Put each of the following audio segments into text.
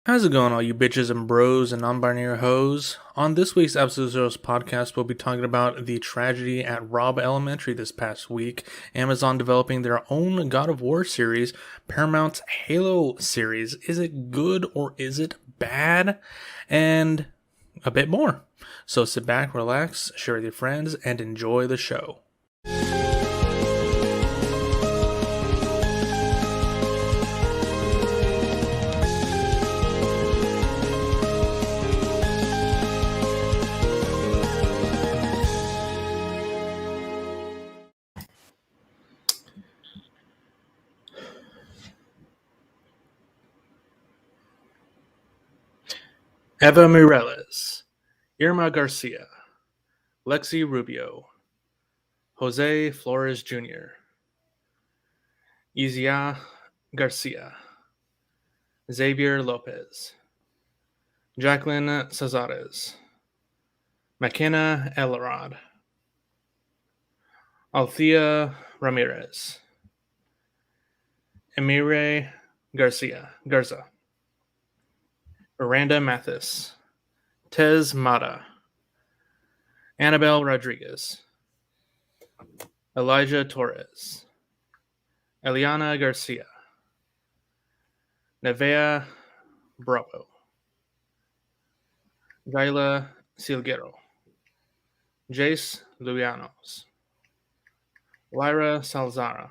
How's it going, all you bitches and bros and non-binary hoes? On this week's episode Zero's podcast, we'll be talking about the tragedy at Robb Elementary this past week, Amazon developing their own God of War series, Paramount's Halo series. Is it good or is it bad? And a bit more. So sit back, relax, share with your friends, and enjoy the show. Eva Mireles, Irma Garcia, Lexi Rubio, Jose Flores Jr., Izia Garcia, Xavier Lopez, Jacqueline Cesares, McKenna Elrod, Althea Ramirez, Emire Garza, Miranda Mathis, Tez Mata, Annabelle Rodriguez, Elijah Torres, Eliana Garcia, Nevea Bravo, Gaila Silguero, Jace Luianos, Lyra Salazar,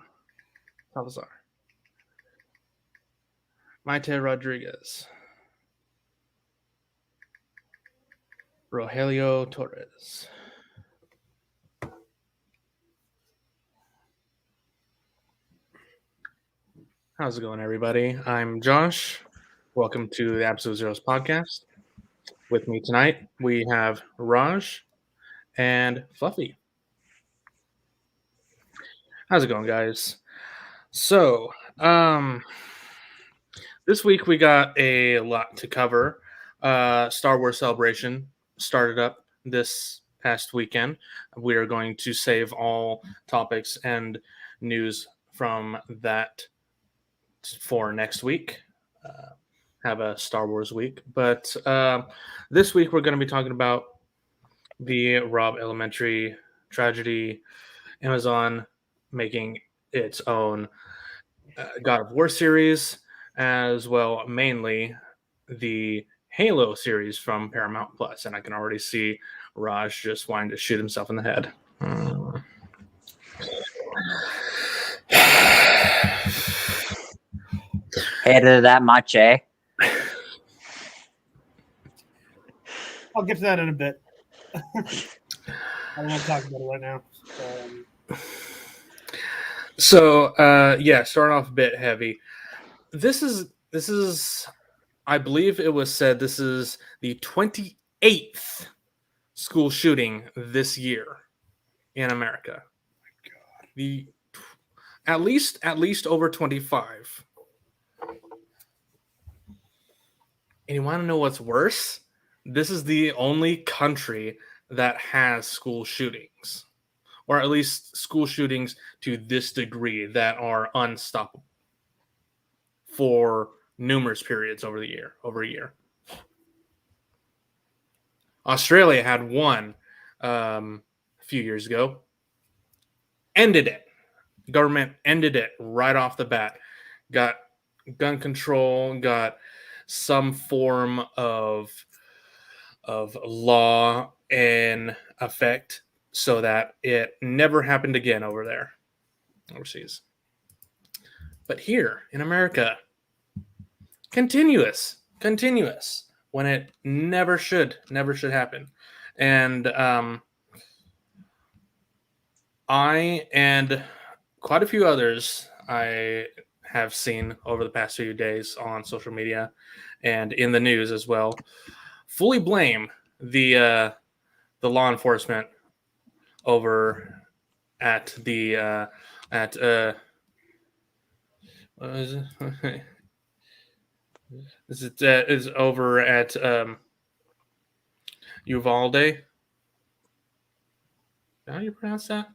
Maite Rodriguez, Rogelio Torres. How's it going, everybody? I'm Josh. Welcome to the Absolute Zeros podcast. With me tonight, we have Raj and Fluffy. How's it going, guys? So, this week we got a lot to cover. Star Wars Celebration started up this past weekend. We are going to save all topics and news from that for next week. Have a Star Wars week. But this week we're going to be talking about the Robb Elementary tragedy, Amazon making its own God of War series, as well mainly the Halo series from Paramount Plus. And I can already see Raj just wanting to shoot himself in the head. Hated it that much, eh? I'll get to that in a bit. I don't want to talk about it right now. Starting off a bit heavy. This is I believe it was said this is the 28th school shooting this year in America. Oh my God. At least over 25. And you want to know what's worse? This is the only country that has school shootings, or at least school shootings to this degree that are unstoppable for numerous periods over a year. Australia had one a few years ago. Ended it. Government ended it right off the bat. Got gun control, got some form of law in effect so that it never happened again over there, overseas. But here in America, continuous, when it never should happen. And I and quite a few others I have seen over the past few days on social media and in the news as well, fully blame the law enforcement over at the what is it? Is over at Uvalde. How do you pronounce that?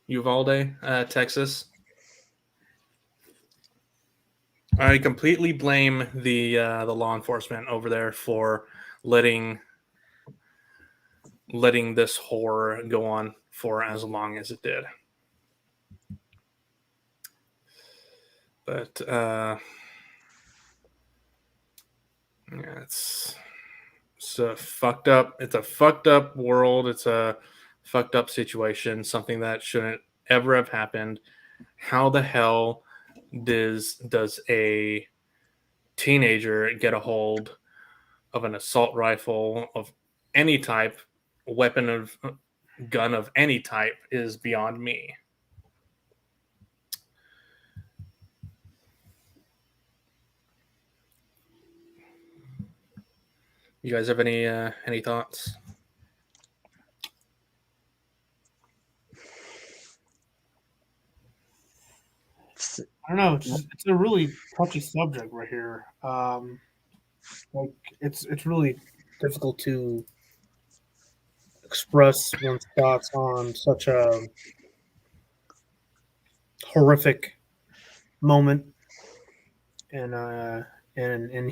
Uvalde, Texas. I completely blame the law enforcement over there for letting this horror go on for as long as it did. But yeah, it's a fucked up. It's a fucked up world. It's a fucked up situation. Something that shouldn't ever have happened. How the hell does a teenager get a hold of an assault rifle of any type, weapon of gun of any type is beyond me. You guys have any thoughts? I don't know. It's a really touchy subject right here. Like it's really difficult to express one's thoughts on such a horrific moment in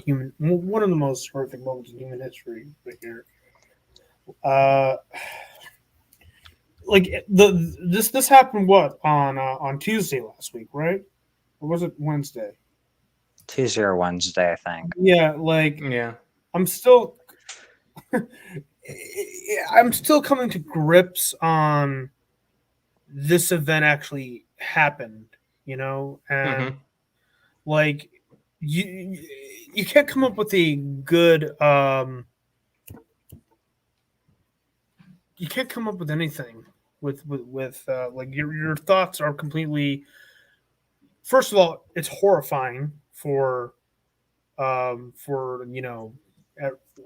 human, one of the most horrific moments in human history right here. Like this happened what on Tuesday last week, right? Or was it Wednesday? Tuesday or Wednesday, I think. Yeah, like Yeah. I'm still I'm still coming to grips on this event actually happened, you know, and like you can't come up with a good you can't come up with anything with like your thoughts are completely. First of all, it's horrifying for you know,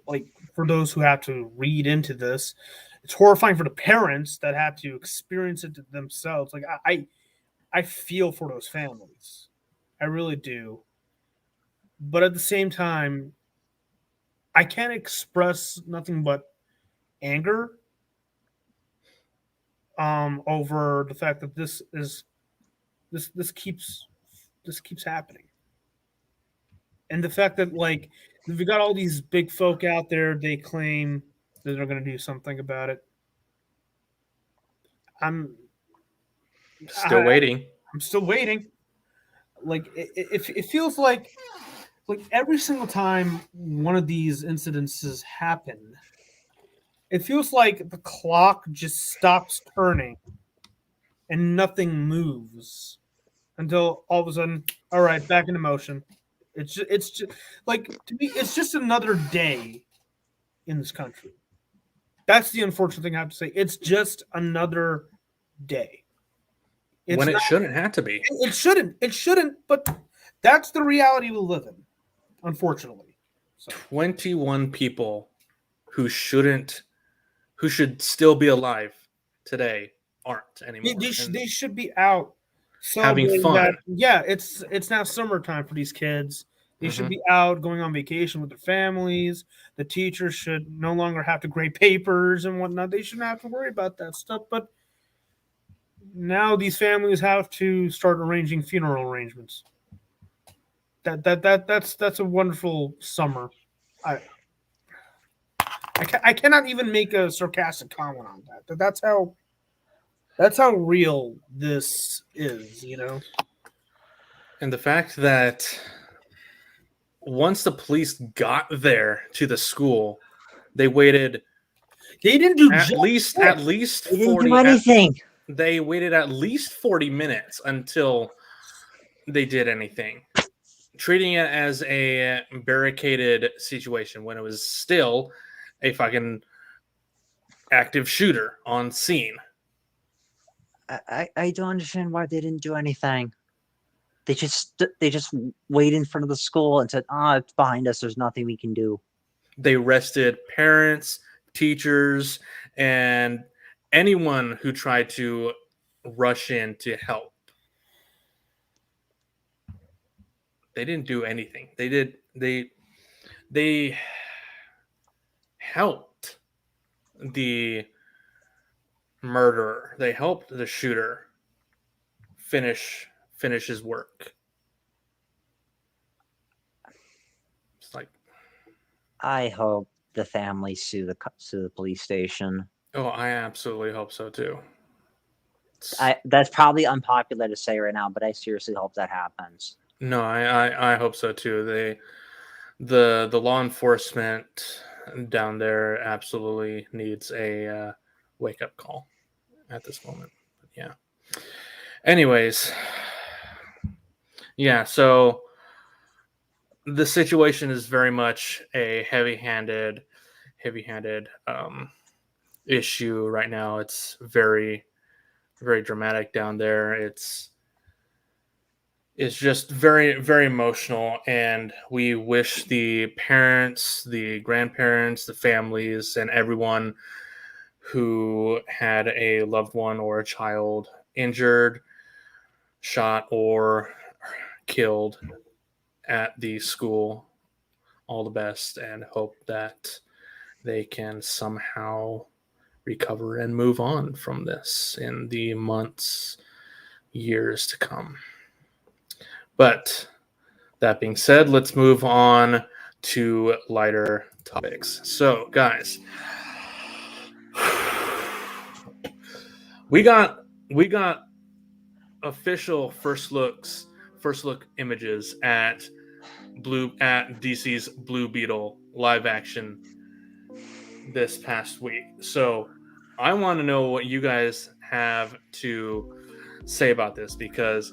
like for those who have to read into this. It's horrifying for the parents that have to experience it themselves. Like I feel for those families, I really do. But at the same time, I can't express nothing but anger over the fact that this keeps happening, and the fact that like we got all these big folk out there, they claim that they're going to do something about it. I'm Still waiting. I'm still waiting. Like it feels like every single time one of these incidences happen, it feels like the clock just stops turning and nothing moves until all of a sudden, all right, back into motion. It's just like, to me, it's just another day in this country. That's the unfortunate thing I have to say. It's just another day. When it shouldn't have to be. It shouldn't. It shouldn't. But that's the reality we live in, unfortunately. So. 21 people who should still be alive today aren't anymore. They should be out having fun. It's now summertime for these kids. They should be out going on vacation with their families. The teachers should no longer have to grade papers and whatnot. They shouldn't have to worry about that stuff. But now these families have to start arranging funeral arrangements. That's a wonderful summer. I cannot even make a sarcastic comment on that. That's how real this is, you know? And the fact that once the police got there to the school, they waited. They didn't do at least 40. They didn't do anything. They waited at least 40 minutes until they did anything, treating it as a barricaded situation when it was still a fucking active shooter on scene. I don't understand why they didn't do anything. They just waited in front of the school and said, it's behind us. There's nothing we can do. They arrested parents, teachers, and anyone who tried to rush in to help. They didn't do anything. They helped the murderer. They helped the shooter finish his work. It's like, I hope the family sue the police station. oh, I absolutely hope so too. That's probably unpopular to say right now, but I seriously hope that happens. No, I hope so too. The law enforcement down there absolutely needs a wake up call at this moment. But yeah. Anyways, yeah. So the situation is very much a heavy-handed issue right now. It's very, very dramatic down there. It's just very, very emotional, and we wish the parents, the grandparents, the families, and everyone who had a loved one or a child injured, shot, or killed at the school all the best, and hope that they can somehow recover and move on from this in the months, years to come. But that being said, let's move on to lighter topics. So, guys, we got official first look images at DC's Blue Beetle live action this past week. So, I want to know what you guys have to say about this, because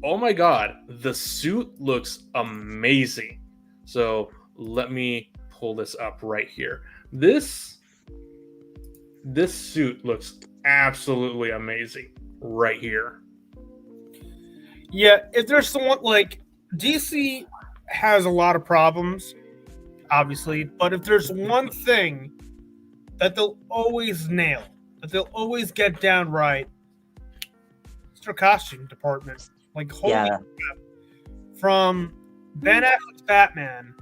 oh my god, the suit looks amazing. So let me pull this up right here. This suit looks absolutely amazing right here. Yeah, if there's someone like DC has a lot of problems, obviously, but if there's one thing that they'll always nail, that they'll always get down right, it's their costume department. Like, holy crap. From Ben Affleck's Batman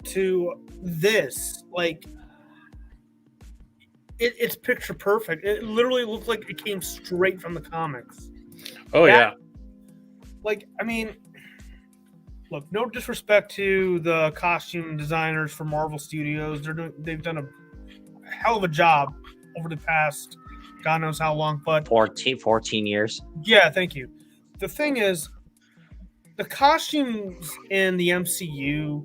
to this, like, it's picture perfect. It literally looks like it came straight from the comics. Oh, yeah. Like, I mean, look, no disrespect to the costume designers for Marvel Studios. They've done a hell of a job over the past God knows how long, but 14 years. Yeah, thank you. The thing is, the costumes in the MCU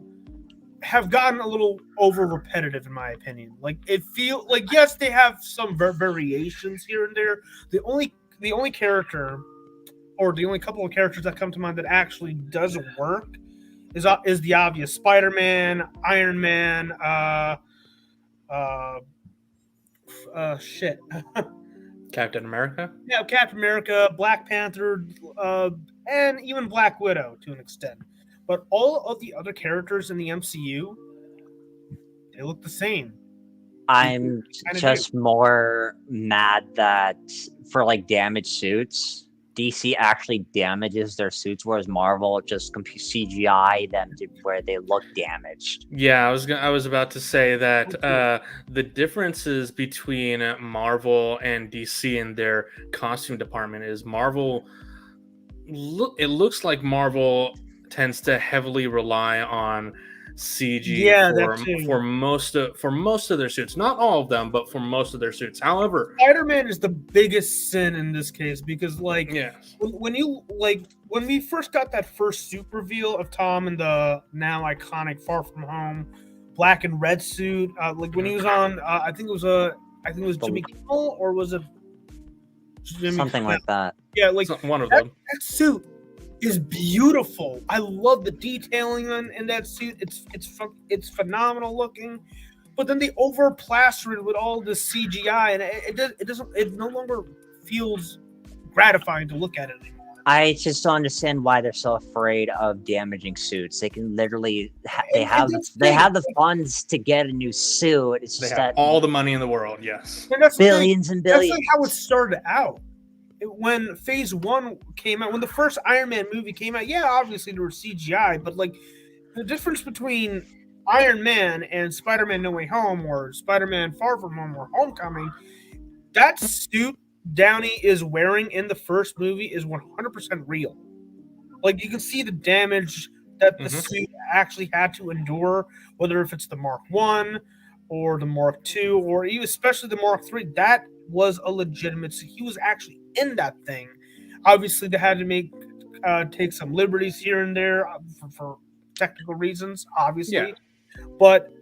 have gotten a little over repetitive, in my opinion. Like, it feels like, yes, they have some variations here and there. The only character, or the only couple of characters that come to mind that actually does work is the obvious Spider-Man, Iron Man, Captain America? Yeah, Captain America, Black Panther, and even Black Widow to an extent. But all of the other characters in the MCU, they look the same. I'm just more mad that for like damaged suits, DC actually damages their suits, whereas Marvel just CGI them to where they look damaged. Yeah, I was about to say that the differences between Marvel and DC in their costume department is Marvel. It looks like Marvel tends to heavily rely on CG for most of their suits. Not all of them, but for most of their suits. However, Spider-Man is the biggest sin in this case because, like, when we first got that first suit reveal of Tom in the now iconic Far From Home black and red suit, like when he was on, I think it was Jimmy Kimmel, or was it something like that? Yeah, like one of them. That suit is beautiful. I love the detailing in that suit. It's phenomenal looking. But then they overplaster it with all this CGI, and it no longer feels gratifying to look at it anymore. I just don't understand why they're so afraid of damaging suits. They can literally they have the funds to get a new suit. It's just that all the money in the world. Yes, billions and billions. That's like how it started out. When Phase 1 came out, when the first Iron Man movie came out, yeah, obviously there was CGI, but like the difference between Iron Man and Spider-Man No Way Home or Spider-Man Far From Home or Homecoming, that suit Downey is wearing in the first movie is 100% real. Like, you can see the damage that the suit actually had to endure, whether if it's the Mark 1 or the Mark 2 or even especially the Mark 3, that was a legitimate suit. He was actually in that thing. Obviously, they had to take some liberties here and there for technical reasons, obviously. But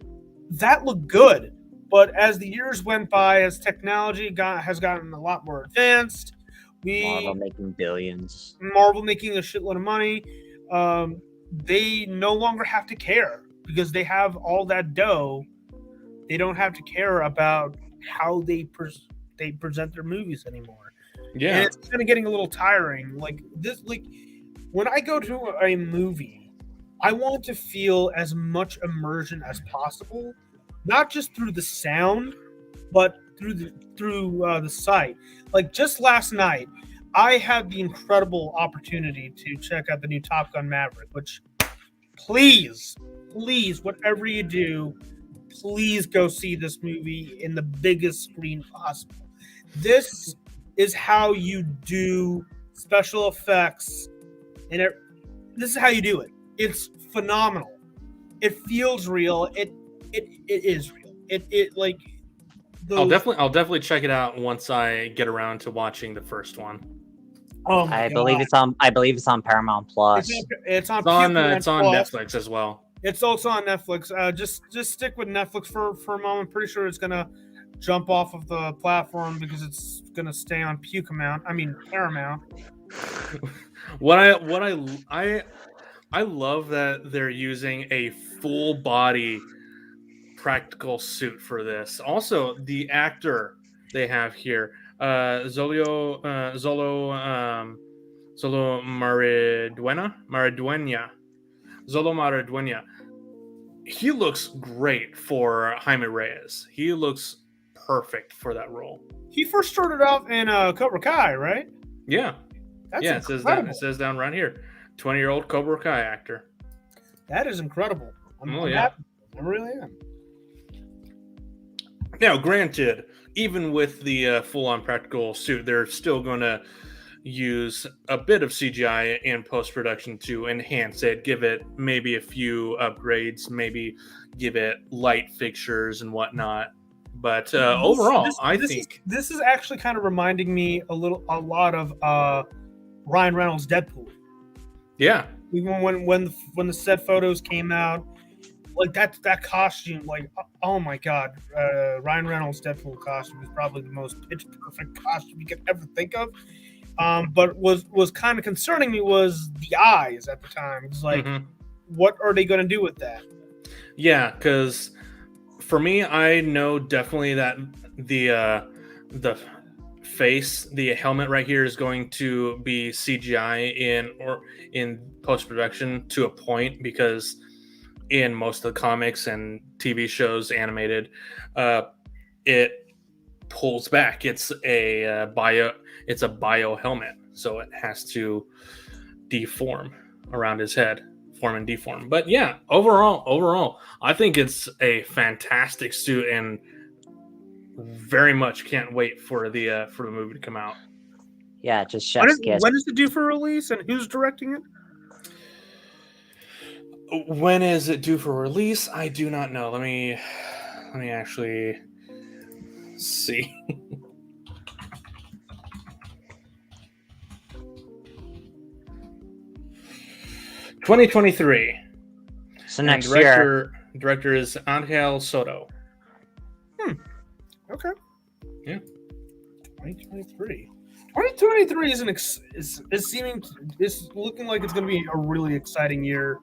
that looked good. But as the years went by, as technology has gotten a lot more advanced, Marvel making billions. Marvel making a shitload of money. They no longer have to care because they have all that dough. They don't have to care about how they present their movies anymore. Yeah, and it's kind of getting a little tiring. Like this, like when I go to a movie, I want to feel as much immersion as possible, not just through the sound, but through the sight. Like just last night, I had the incredible opportunity to check out the new Top Gun Maverick, which please, whatever you do, please go see this movie in the biggest screen possible. This is how you do special effects, and this is how you do it. It's phenomenal. It feels real. It is real. It like. I'll definitely check it out once I get around to watching the first one. Oh I believe it's on Paramount Plus. It's on Netflix as well. It's also on Netflix. Just stick with Netflix for a moment. Pretty sure it's gonna jump off of the platform because it's gonna stay on Paramount. What I love that they're using a full body practical suit for this. Also, the actor they have here, Zolo Mariduena. He looks great for Jaime Reyes. He looks perfect for that role. He first started off in Cobra Kai, right? Yeah. That's incredible. It says down right here. 20-year-old Cobra Kai actor. That is incredible. I'm happy. I really am. Now, granted, even with the full-on practical suit, they're still going to use a bit of CGI in post-production to enhance it, give it maybe a few upgrades, maybe give it light fixtures and whatnot. But overall, I think this is actually kind of reminding me a lot of Ryan Reynolds' Deadpool. Yeah. Even when the set photos came out, like that costume, like oh my god, Ryan Reynolds' Deadpool costume is probably the most pitch perfect costume you could ever think of. But was kind of concerning me was the eyes at the time. It's like, what are they going to do with that? Yeah, because for me, I know definitely that the face, the helmet right here is going to be CGI in post-production to a point, because in most of the comics and TV shows animated, it pulls back. It's a bio helmet, so it has to deform around his head, form and deform. But yeah, overall, I think it's a fantastic suit, and very much can't wait for the movie to come out. Yeah, just chef's kiss. When is it due for release, and who's directing it? When is it due for release? I do not know. Let me actually see. 2023. So next year. Director is Angel Soto. Okay. Yeah. 2023. 2023 is looking like it's going to be a really exciting year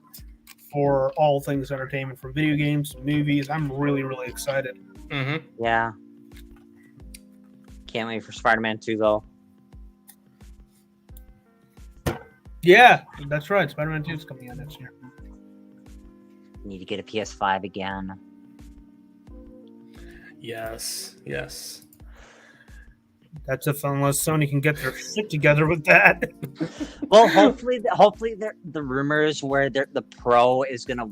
for all things entertainment, from video games to movies. I'm really, really excited. Mm-hmm. Yeah. Can't wait for Spider-Man 2 though. Yeah, that's right. Spider-Man 2 is coming out next year. Need to get a PS5 again. Yes. That's unless Sony can get their shit together with that. Well, hopefully the rumors where the Pro is gonna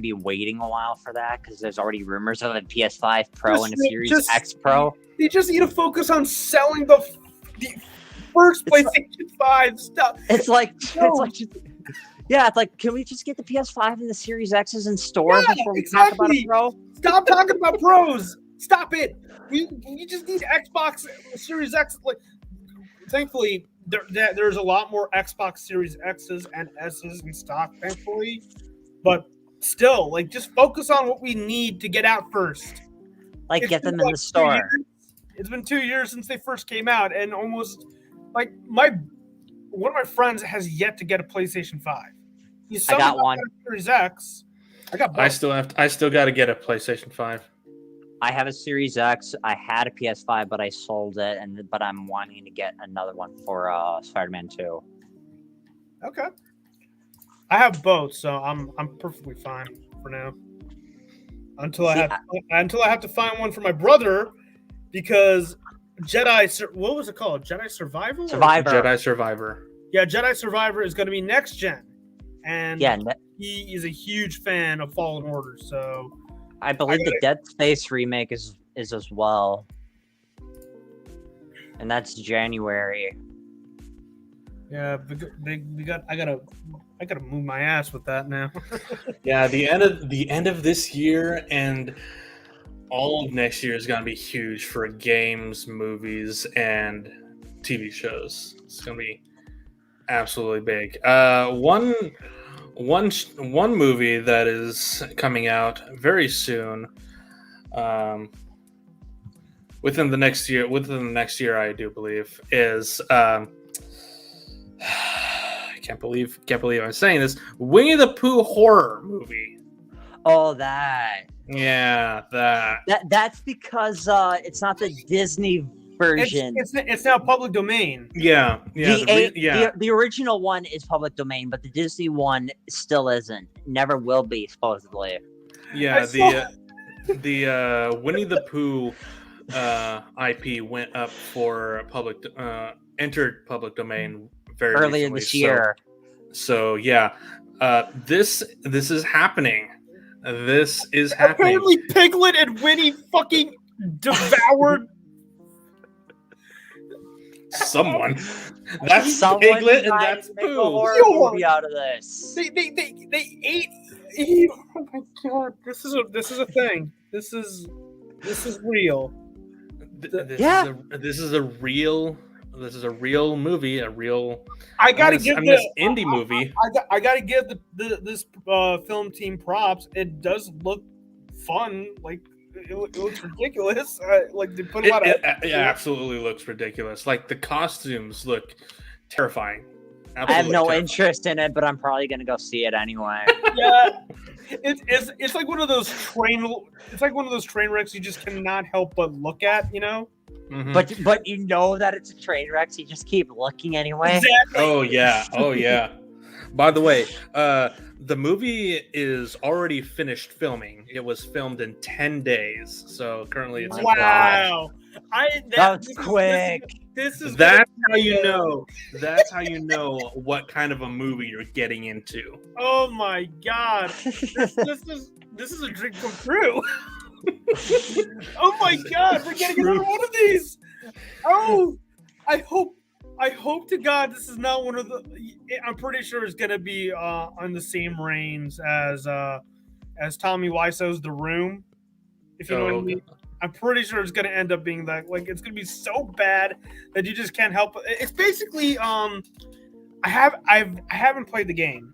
be waiting a while for that, because there's already rumors of a PS5 Pro and a Series X Pro. They just need to focus on selling the first PlayStation 5 stuff. Yeah, it's like, can we just get the PS5 and the Series X's in stores before we talk about exactly. a Pro? Stop talking about pros. Stop it. We just need Xbox Series X. Like, thankfully, there's a lot more Xbox Series X's and S's in stock. Thankfully, but still, like, just focus on what we need to get out first. Like, It's get been, them in the store. It's been 2 years since they first came out, and almost like one of my friends has yet to get a PlayStation 5. I got one. Series X. I got both. I still got to get a PlayStation 5. I have a Series X. I had a PS5, but I sold it, but I'm wanting to get another one for Spider-Man 2. Okay. I have both, so I'm perfectly fine for now. Until I have to find one for my brother, because what was it called? Jedi Survival? Jedi Survivor. Yeah, Jedi Survivor is going to be next gen, and he is a huge fan of Fallen Order. So I believe the Dead Space remake is as well, and that's January. Yeah, I gotta move my ass with that now. Yeah, the end of this year and all of next year is gonna be huge for games, movies, and TV shows. It's gonna be absolutely big. One movie that is coming out very soon, within the next year, I do believe, is I can't believe I'm saying this. Winnie the Pooh horror movie. Oh, that. Yeah, That's because it's not the Disney version. It's now public domain. Yeah. The original one is public domain, but the Disney one still isn't. Never will be, supposedly. Yeah, the Winnie the Pooh IP went up for entered public domain very earlier recently, this year. So yeah, this is happening. This is happening. Apparently, Piglet and Winnie fucking devoured someone. That's Someone Piglet and tried that's to make a Pooh. horror movie out of this. They ate. Oh my god! This is a thing. This is real. This is a real movie. I gotta give this indie movie. I gotta give this film team props. It does look fun. Like it looks ridiculous. Like they put a lot of. It absolutely looks ridiculous. Like the costumes look terrifying. I have no interest in it, but I'm probably gonna go see it anyway. Yeah, it's like one of those train wrecks you just cannot help but look at. You know. Mm-hmm. But you know that it's a train wreck, so you just keep looking anyway. Exactly. Oh yeah. By the way, the movie is already finished filming. It was filmed in 10 days, so currently it's wow. That's quick. That's how you know. That's how you know what kind of a movie you're getting into. Oh my god! This is a dream come true. Oh my god, we're getting another one of these. Oh, I hope to God this is not one of the. I'm pretty sure it's gonna be on the same reins as Tommy Wiseau's The Room. If you know what I mean. I'm pretty sure it's gonna end up being that. Like it's gonna be so bad that you just can't help it. It's basically I haven't played the game.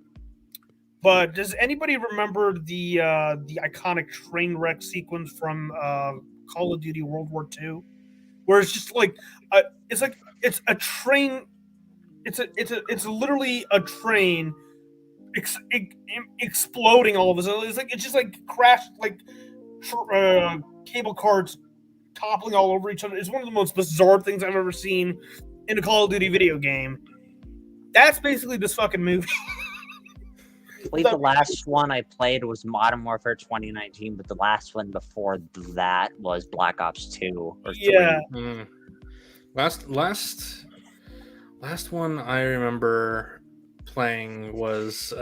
But does anybody remember the iconic train wreck sequence from Call of Duty World War II, where it's just like it's a train, it's literally a train exploding all of a sudden. It's just like crashed like cable cars toppling all over each other. It's one of the most bizarre things I've ever seen in a Call of Duty video game. That's basically this fucking movie. I believe the last one I played was Modern Warfare 2019, but the last one before that was Black Ops 2 or 3. Yeah. Last one I remember playing was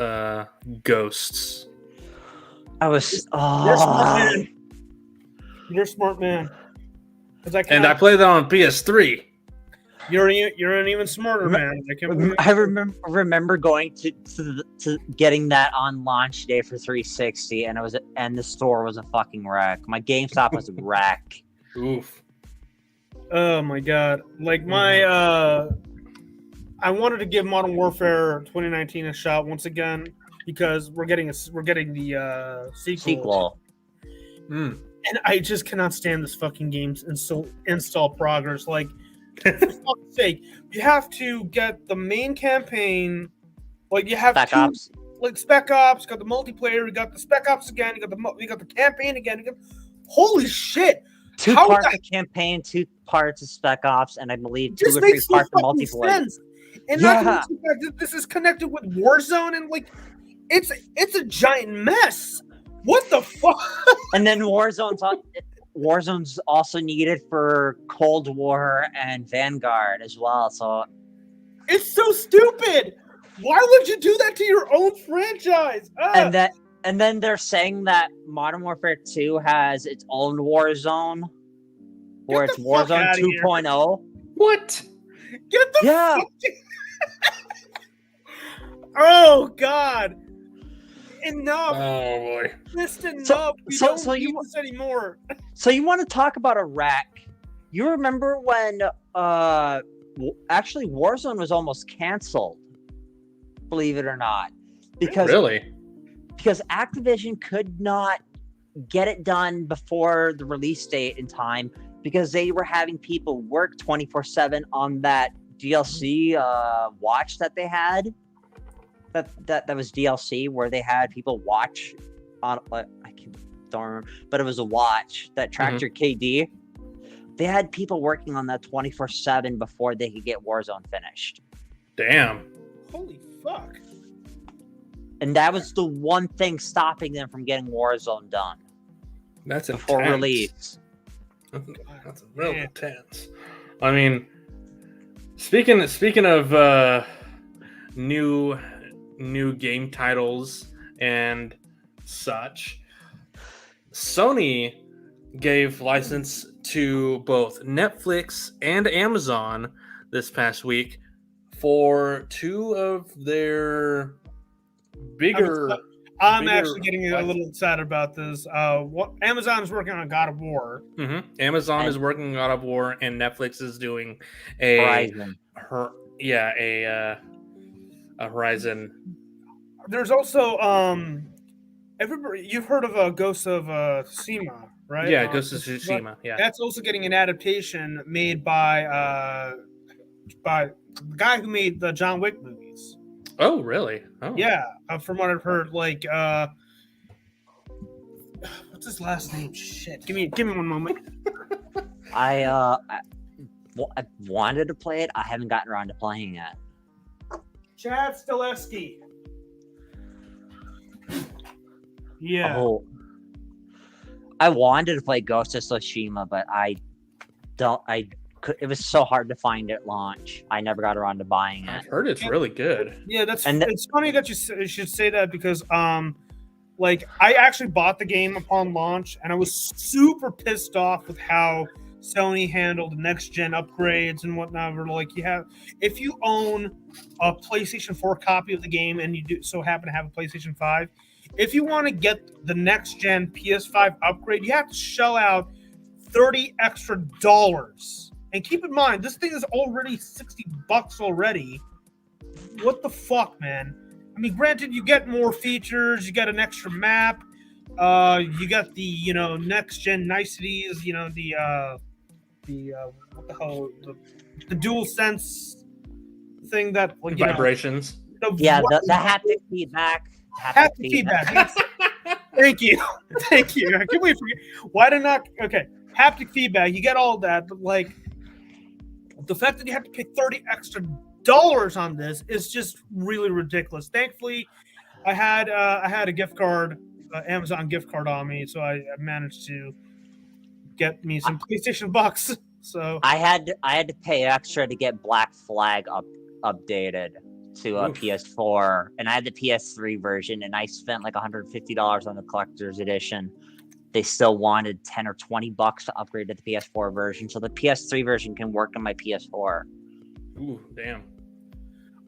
Ghosts. You're a smart man. And I played that on PS3. You're an even smarter man. I can't believe I remember going to getting that on launch day for 360, and the store was a fucking wreck. My GameStop was a wreck. Oof. Oh my god! Like my I wanted to give Modern Warfare 2019 a shot once again because we're getting the sequel. Mm. And I just cannot stand this fucking game's install progress. Like, for fuck's sake, you have to get the main campaign. Like, you have Spec Ops. Like Spec Ops, got the multiplayer, you got the Spec Ops again, you got the campaign again. Holy shit! 2 parts of campaign, 2 parts of Spec Ops, and I believe 2 or 3 parts of multiplayer. Sense. And not to mention this is connected with Warzone, and like, it's a giant mess. What the fuck? And then Warzone's also needed for Cold War and Vanguard as well. So it's so stupid. Why would you do that to your own franchise? And then they're saying that Modern Warfare 2 has its own Warzone, or it's Warzone 2.0. What? Get the fuck. Oh god. Enough. Oh boy. Just enough. We don't need this anymore. So you want to talk about a wreck? You remember when actually Warzone was almost canceled, believe it or not. Because Activision could not get it done before the release date in time because they were having people work 24/7 on that DLC watch that they had. That was DLC where they had people watch on don't remember, but it was a watch that tracked your KD. They had people working on that 24/7 before they could get Warzone finished. Damn. Holy fuck. And that was the one thing stopping them from getting Warzone done. That's before intense. Release. That's real intense. I mean, speaking of new game titles and such, Sony gave license to both Netflix and Amazon this past week for 2 of their bigger. I'm actually getting a little excited about this. Amazon is working on God of War. Mm-hmm. Amazon is working on God of War, and Netflix is doing a Horizon. A Horizon. There's also everybody. You've heard of Ghost of Tsushima, right? Yeah, Ghost of Tsushima. Yeah, that's also getting an adaptation made by the guy who made the John Wick movies. Oh, really? Oh, yeah. From what I've heard, like what's his last name? Shit. Give me one moment. I wanted to play it. I haven't gotten around to playing it. Chad Stileski. Yeah. Oh, I wanted to play Ghost of Tsushima, but it was so hard to find at launch. I never got around to buying it. I've heard it's really good. Yeah, it's funny that you should say that because like I actually bought the game upon launch and I was super pissed off with how Sony handled next gen upgrades and whatnot. Like if you own a PlayStation 4 copy of the game and you do so happen to have a PlayStation 5, if you want to get the next gen PS5 upgrade, you have to shell out $30 extra. And keep in mind, this thing is already $60 already. What the fuck, man? I mean, granted, you get more features, you get an extra map, you got the next gen niceties, the what the hell, the dual sense thing that like vibrations. The haptic feedback. Haptic feedback. Yes. Thank you. I can't wait for you. Why did not? Okay, haptic feedback. You get all that, but like the fact that you have to pay $30 extra on this is just really ridiculous. Thankfully, I had a gift card, Amazon gift card on me, so I managed to get me some PlayStation bucks. So I had to pay extra to get Black Flag updated to a PS4, and I had the PS3 version, and I spent like $150 on the collector's edition. They still wanted $10 or $20 to upgrade to the PS4 version, so the PS3 version can work on my PS4. Ooh, damn.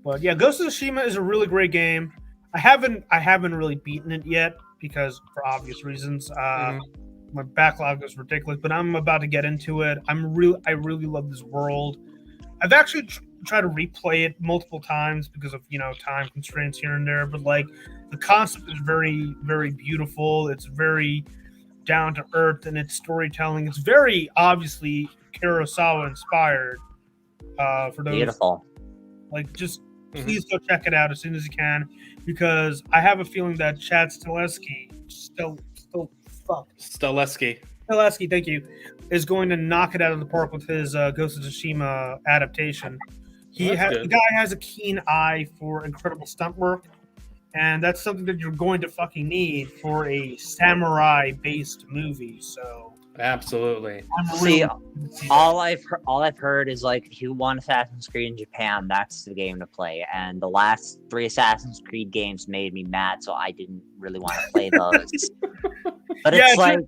But yeah, Ghost of Tsushima is a really great game. I haven't really beaten it yet because for obvious reasons. My backlog is ridiculous, but I'm about to get into it. I really love this world. I've actually tried to replay it multiple times because of time constraints here and there. But like the concept is very very beautiful. It's very down to earth in its storytelling. It's very obviously Kurosawa inspired. For those Beautiful. like just please go check it out as soon as you can, because I have a feeling that Chad Stileski, thank you, is going to knock it out of the park with his Ghost of Tsushima adaptation. The guy has a keen eye for incredible stunt work, and that's something that you're going to fucking need for a samurai-based movie. So absolutely. All I've heard is like if you want Assassin's Creed in Japan, that's the game to play. And the last 3 Assassin's Creed games made me mad, so I didn't really want to play those. But yeah, it's like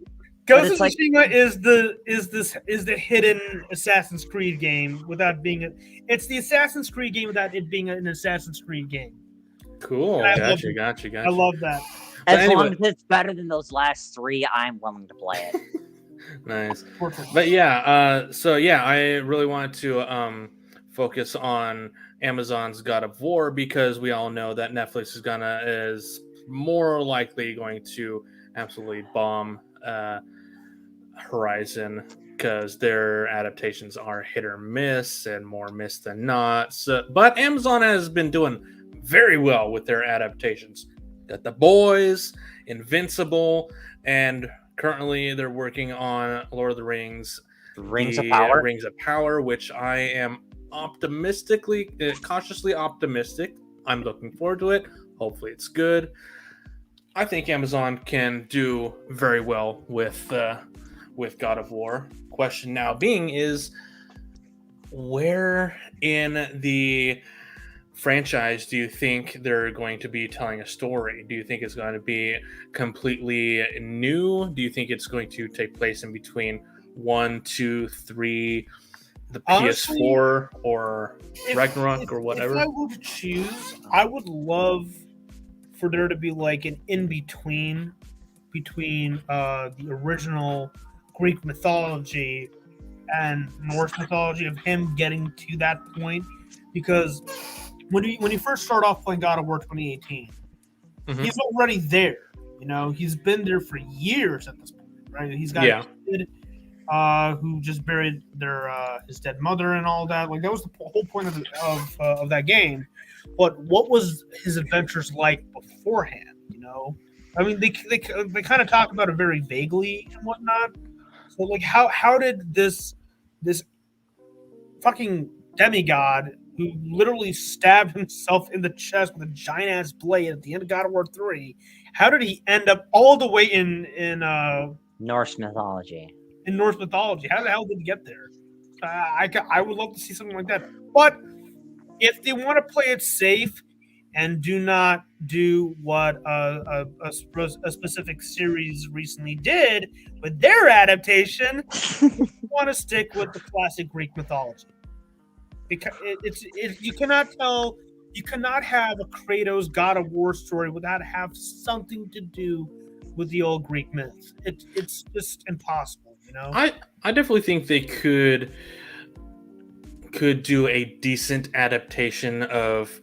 Ghost of Tsushima is the hidden Assassin's Creed game without being it's the Assassin's Creed game without it being an Assassin's Creed game. Cool. Gotcha. I love that. As long as it's better than those last 3, I'm willing to play it. Nice. But yeah, I really wanted to focus on Amazon's God of War because we all know that Netflix is more likely going to absolutely bomb Horizon because their adaptations are hit or miss and more miss than not. But Amazon has been doing very well with their adaptations. Got The Boys, Invincible, and currently they're working on Lord of the Rings, Rings of Power, which I am cautiously optimistic. I'm looking forward to it. Hopefully it's good. I think Amazon can do very well with God of War. Question now being is, where in the franchise do you think they're going to be telling a story? Do you think it's going to be completely new? Do you think it's going to take place in between 1, 2, 3, the Honestly, PS4 or Ragnarok or whatever? If I were to choose, I would love for there to be like an in-between between the original Greek mythology and Norse mythology of him getting to that point, because when you first start off playing God of War 2018, he's already there. He's been there for years at this point, right? He's got a kid who just buried his dead mother and all that. Like that was the whole point of that game. But what was his adventures like beforehand? I mean, they kind of talk about it very vaguely and whatnot. So like, how did this fucking demigod who literally stabbed himself in the chest with a giant ass blade at the end of God of War 3, how did he end up all the way in Norse mythology? In Norse mythology, how the hell did he get there? I would love to see something like that. But if they want to play it safe and do not do what a specific series recently did with their adaptation, want to stick with the classic Greek mythology. Because you cannot have a Kratos God of War story without have something to do with the old Greek myth. It's just impossible, I definitely think they could do a decent adaptation of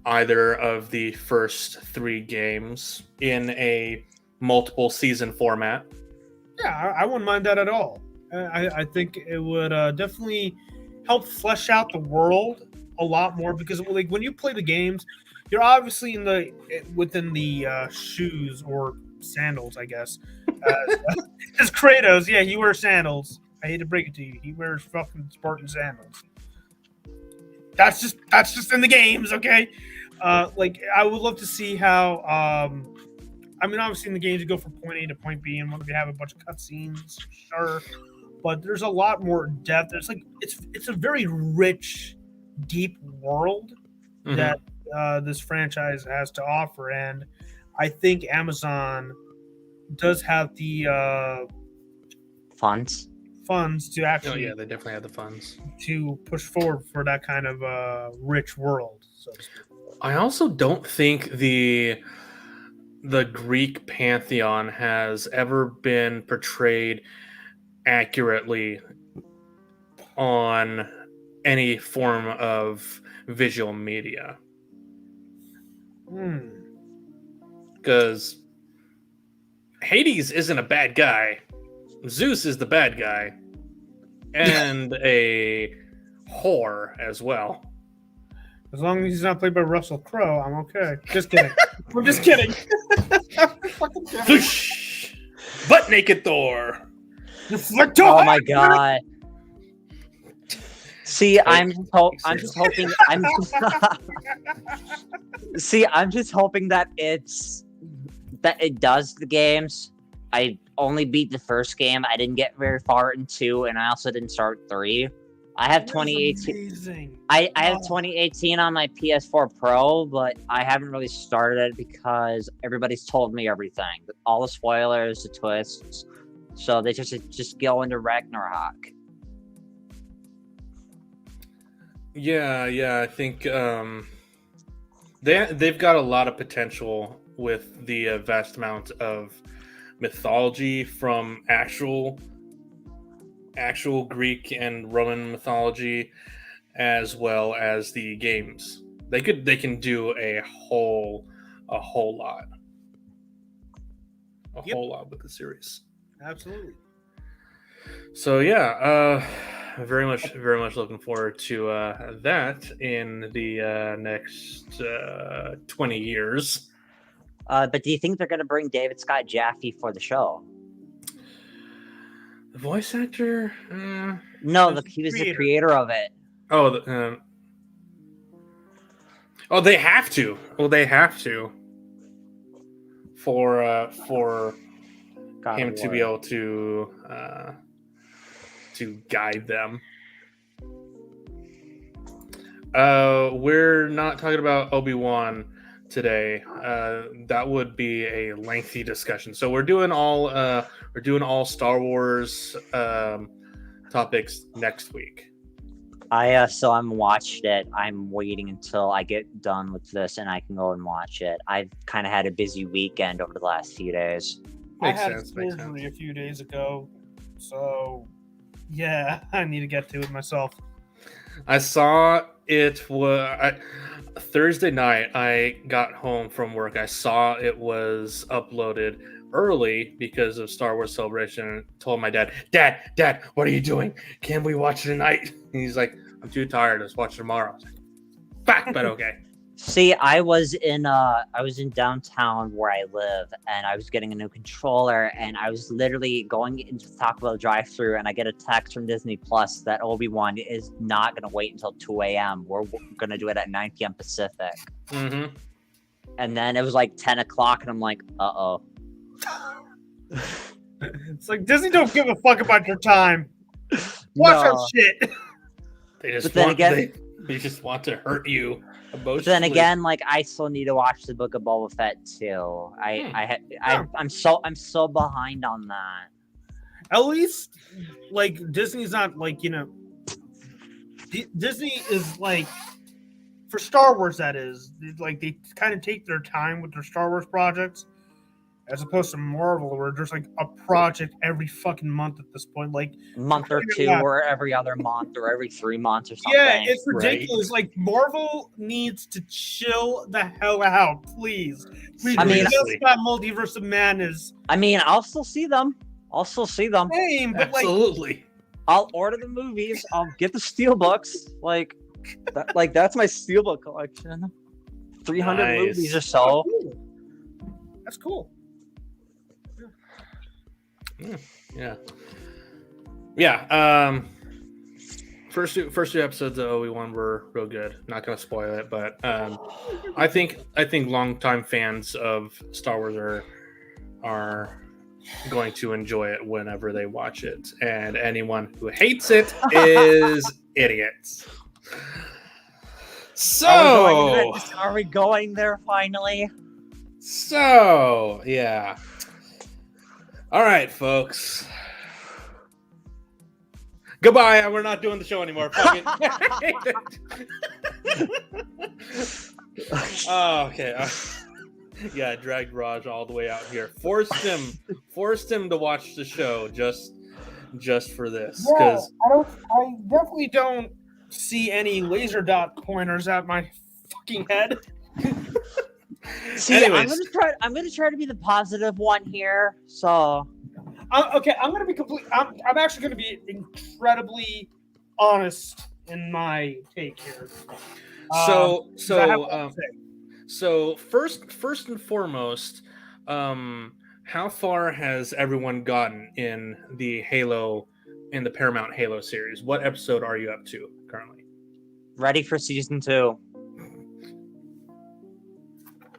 either of the first 3 games in a multiple season format. Yeah, I wouldn't mind that at all. I think it would definitely help flesh out the world a lot more, because like when you play the games, you're obviously within the shoes or sandals, I guess. As Kratos, yeah, he wears sandals. I hate to break it to you, he wears fucking Spartan sandals. That's just in the games, okay? Like I would love to see how. I mean, obviously in the games you go from point A to point B, and we have a bunch of cutscenes, sure, but there's a lot more depth. There's like it's a very rich, deep world that this franchise has to offer, and I think Amazon does have the funds funds to Oh actually yeah, they definitely have the funds. to push forward for that kind of rich world, so to speak. I also don't think the Greek pantheon has ever been portrayed accurately on any form of visual media. Because Hades isn't a bad guy. Zeus is the bad guy. And a whore as well. As long as he's not played by Russell Crowe, I'm okay. Just kidding. I'm just kidding. Fucking kidding. Butt naked Thor. Oh my god. See, I'm just hoping that it does the games. I only beat the first game. I didn't get very far in 2, and I also didn't start 3. I have 2018. I have 2018 on my PS4 Pro, but I haven't really started it because everybody's told me everything. All the spoilers, the twists. So they just go into Ragnarok. Yeah, I think they've got a lot of potential with the vast amount of mythology from actual Greek and Roman mythology, as well as the games. They can do a whole lot. Whole lot with the series. Absolutely. So yeah, very much looking forward to that in the next 20 years. But do you think they're going to bring David Scott Jaffe for the show? The voice actor? No, he was the creator of it. Oh, they have to. Well, they have to for him to be able to guide them. We're not talking about Obi-Wan today. That would be a lengthy discussion. So we're doing all Star Wars topics next week. I still haven't watched it. I'm waiting until I get done with this and I can go and watch it. I've kind of had a busy weekend over the last few days. I had surgery a few days ago, so yeah, I need to get to it myself. I saw it Thursday night. I got home from work. I saw it was uploaded early because of Star Wars Celebration. Told my dad, what are you doing? Can we watch it tonight? And he's like, I'm too tired. Let's watch it tomorrow. I was like, fuck, but okay. See, I was in downtown where I live, and I was getting a new controller, and I was literally going into the Taco Bell drive-thru, and I get a text from Disney Plus that Obi-Wan is not going to wait until 2 a.m. We're going to do it at 9 p.m. Pacific. Mm-hmm. And then it was like 10 o'clock, and I'm like, uh-oh. It's like, Disney don't give a fuck about your time. Watch our shit. They just want to hurt you emotionally. But then again, like, I still need to watch the Book of Boba Fett too. I'm so behind on that. At least, like, Disney's not like, Disney is like, for Star Wars, that is, like, they kind of take their time with their Star Wars projects, as opposed to Marvel, where there's like a project every fucking month at this point, like month or two, or every other month, or every 3 months, or something. Yeah, it's ridiculous. Right? Like, Marvel needs to chill the hell out, please. I mean, just got Multiverse of Madness. I mean, I'll still see them. Same, but absolutely. I'll order the movies. I'll get the steelbooks. Like that's my steelbook collection. 300 movies or so. That's cool. Yeah. First two episodes of Obi-Wan were real good. Not gonna spoil it, but I think longtime fans of Star Wars are going to enjoy it whenever they watch it, and anyone who hates it is idiots. So are we going there finally? So yeah. All right, folks. Goodbye. We're not doing the show anymore. Fuck it. Oh, okay. Yeah, I dragged Raj all the way out here. Forced him to watch the show just for this. Yeah, I definitely don't see any laser dot pointers at my fucking head. See, Anyways. I'm gonna try to be the positive one here. So, Okay, I'm gonna be I'm actually gonna be incredibly honest in my take here. So first and foremost, how far has everyone gotten in the Paramount Halo series? What episode are you up to currently? ready for season 2.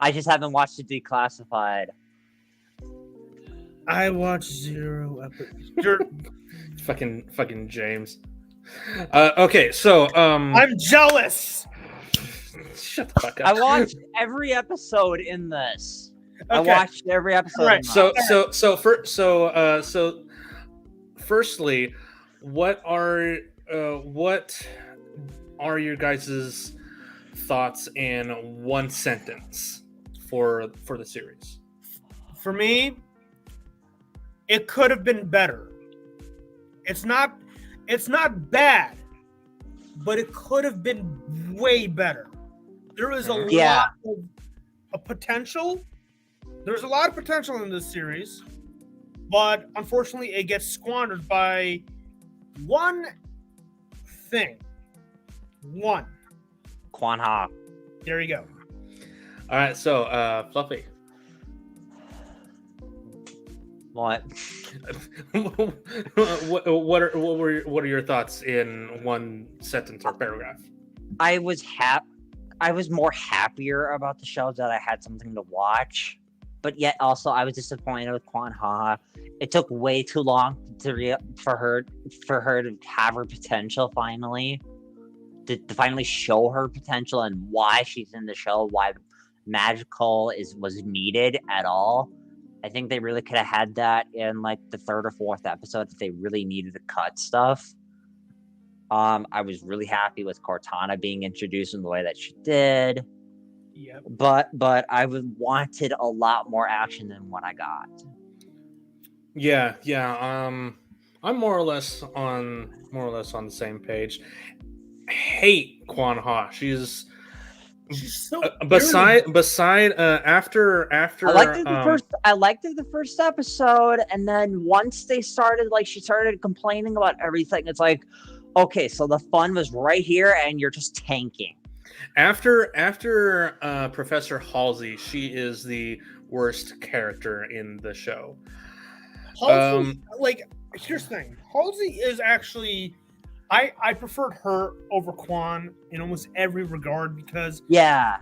I just haven't watched it Declassified. I watched 0 episodes. Fucking James. Okay, so I'm jealous. shut the fuck up. I watched every episode in this. I Okay. watched every episode. Alright, In this. So firstly, what are your guys' thoughts in one sentence for the series? For me, it could have been better. It's not bad, but it could have been way better. There is a Yeah. lot of potential. There's a lot of potential in this series, but unfortunately, it gets squandered by one thing. One. Quan Ha. There you go. All right, so Fluffy. What? what are your thoughts in one sentence or paragraph? I was more happier about the show that I had something to watch, but yet also I was disappointed with Quan Ha. It took way too long for her to have her potential finally, to finally show her potential and why she's in the show, why magical was needed at all. I think they really could have had that in like the 3rd or 4th episode if they really needed to cut stuff. I was really happy with Cortana being introduced in the way that she did. Yep. But I wanted a lot more action than what I got. Yeah. I'm more or less on the same page. Hate Quan Ha. She's so after I liked it the first episode, and then once they started, like, she started complaining about everything. It's like, okay, so the fun was right here, and you're just tanking. After Professor Halsey, she is the worst character in the show. Halsey, here's the thing. Halsey is actually, I preferred her over Quan in almost every regard because yeah,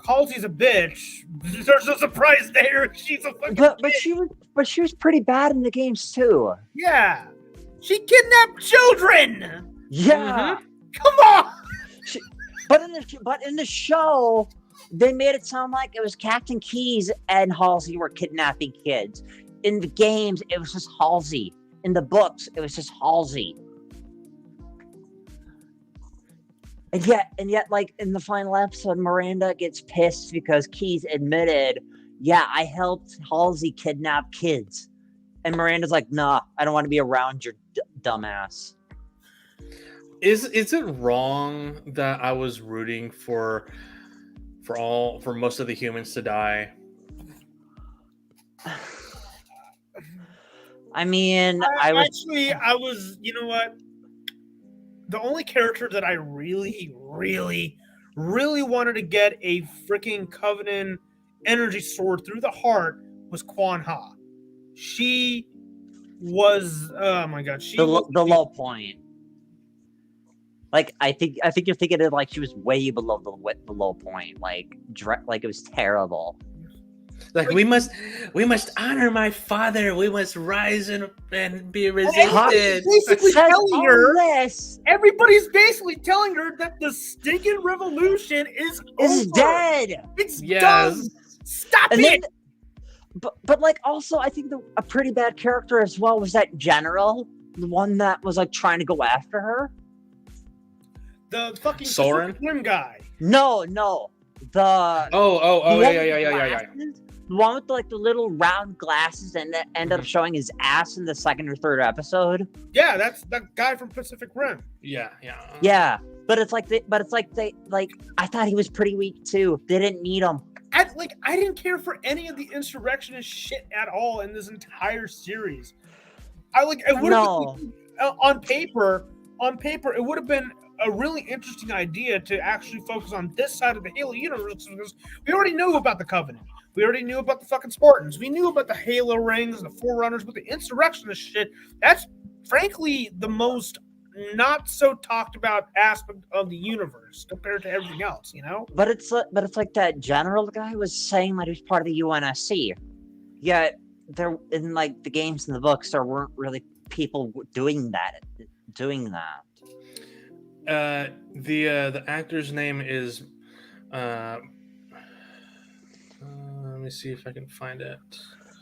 Halsey's a bitch. There's no surprise there. She's a fucking bitch. but she was pretty bad in the games too. Yeah, she kidnapped children. Yeah, come on. But in the show, they made it sound like it was Captain Keyes and Halsey were kidnapping kids. In the games, it was just Halsey. In the books, it was just Halsey. And yet, like in the final episode, Miranda gets pissed because Keyes admitted, "Yeah, I helped Halsey kidnap kids," and Miranda's like, "Nah, I don't want to be around your dumbass." Is it wrong that I was rooting for most of the humans to die? I mean, I was. You know what? The only character that I really, really, really wanted to get a freaking Covenant energy sword through the heart was Quan Ha. She was, oh my god, the low point. Like I think you're thinking of like she was way below the low point. Like it was terrible. Like we must honor my father. We must rise and be resisted. Basically telling her this. Everybody's basically telling her that the stinking revolution is over. Dead. It's done. Stop and it. Then, but like also I think a pretty bad character as well was that general. one that was like trying to go after her? The fucking Soren? Pacific Rim guy. No. The Oh, one yeah. glasses, the one with like the little round glasses and that ended up showing his ass in the second or third episode. Yeah, that's the guy from Pacific Rim. Yeah. Yeah, but it's like they I thought he was pretty weak too. They didn't need him. I didn't care for any of the insurrectionist shit at all in this entire series. It would have been, on paper, it would have been a really interesting idea to actually focus on this side of the Halo universe, because we already knew about the Covenant. We already knew about the fucking Spartans. We knew about the Halo rings, the Forerunners, but the insurrectionist shit, that's frankly the most not so talked about aspect of the universe compared to everything else, you know? But it's like that general guy was saying that he was part of the UNSC. Yet there in like the games and the books there weren't really people doing that. The actor's name is let me see if I can find it.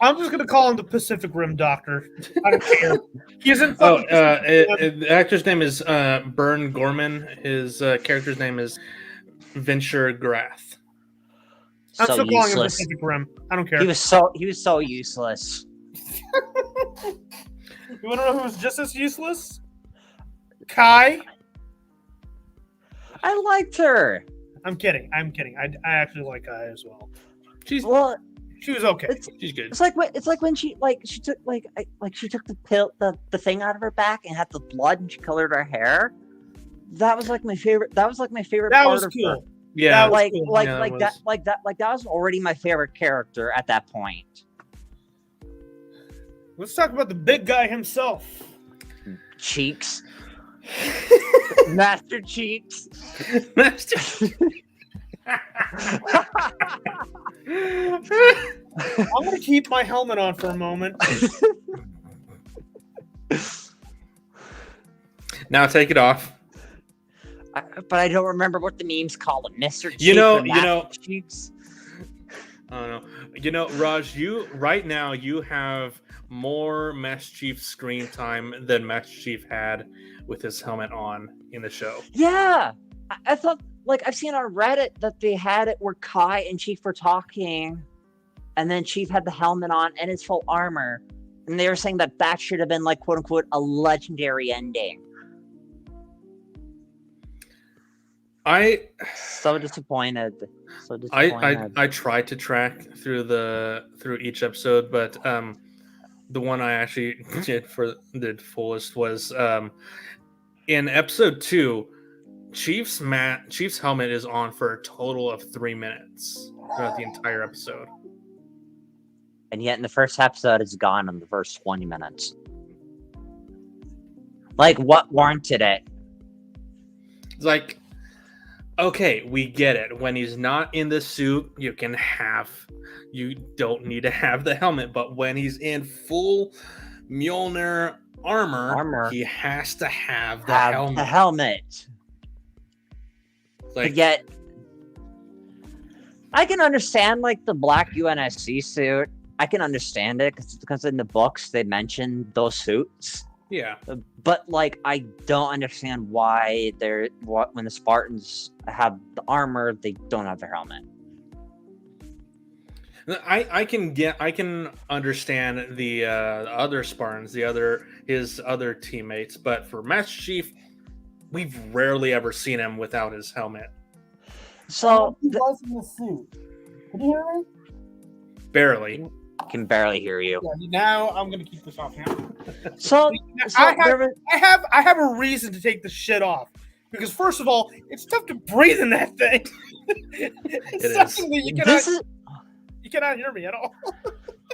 I'm just gonna call him the Pacific Rim Doctor. I don't care. He isn't. The actor's name is Bern Gorman. His character's name is Venture Grath. I'm So still calling him useless. Pacific Rim. I don't care. He was so useless. You want to know who's just as useless? Kai. I liked her. I'm kidding. I actually like Kai as well. She was okay. She's good. It's like when she took she took the pill, the thing out of her back and had the blood and she colored her hair. That was like my favorite. That was like my favorite That part was of cool. her. Yeah, That was cool. That was already my favorite character at that point. Let's talk about the big guy himself. Cheeks. Master Cheeks. Master. I'm gonna keep my helmet on for a moment. Now take it off. But I don't remember what the memes call it. Mr. Cheeks. You know. Cheeks. I don't know. Raj, you right now you have more Master Chief screen time than Master Chief had with his helmet on in the show. Yeah, I thought I've seen on Reddit that they had it where Kai and Chief were talking, and then Chief had the helmet on and his full armor, and they were saying that should have been like quote unquote a legendary ending. So disappointed. I tried to track through each episode, but the one I actually did fullest was in episode 2. Chief's helmet is on for a total of 3 minutes throughout the entire episode, and yet in the first episode it's gone in the first 20 minutes. Like, what warranted it? It's like, okay, we get it. When he's not in the suit, you don't need to have the helmet. But when he's in full Mjolnir armor, he has to have the helmet. The helmet. Like, but yet, I can understand like the black UNSC suit. I can understand it because in the books they mention those suits. Yeah, but like I don't understand why when the Spartans have the armor, they don't have their helmet. I can understand the other Spartans, his other teammates, but for Master Chief, we've rarely ever seen him without his helmet. So he was in the suit. Can you hear me? Barely. I can barely hear you. Yeah, now I'm gonna keep this off now. I have a reason to take this shit off. Because first of all, it's tough to breathe in that thing. Secondly, you cannot hear me at all.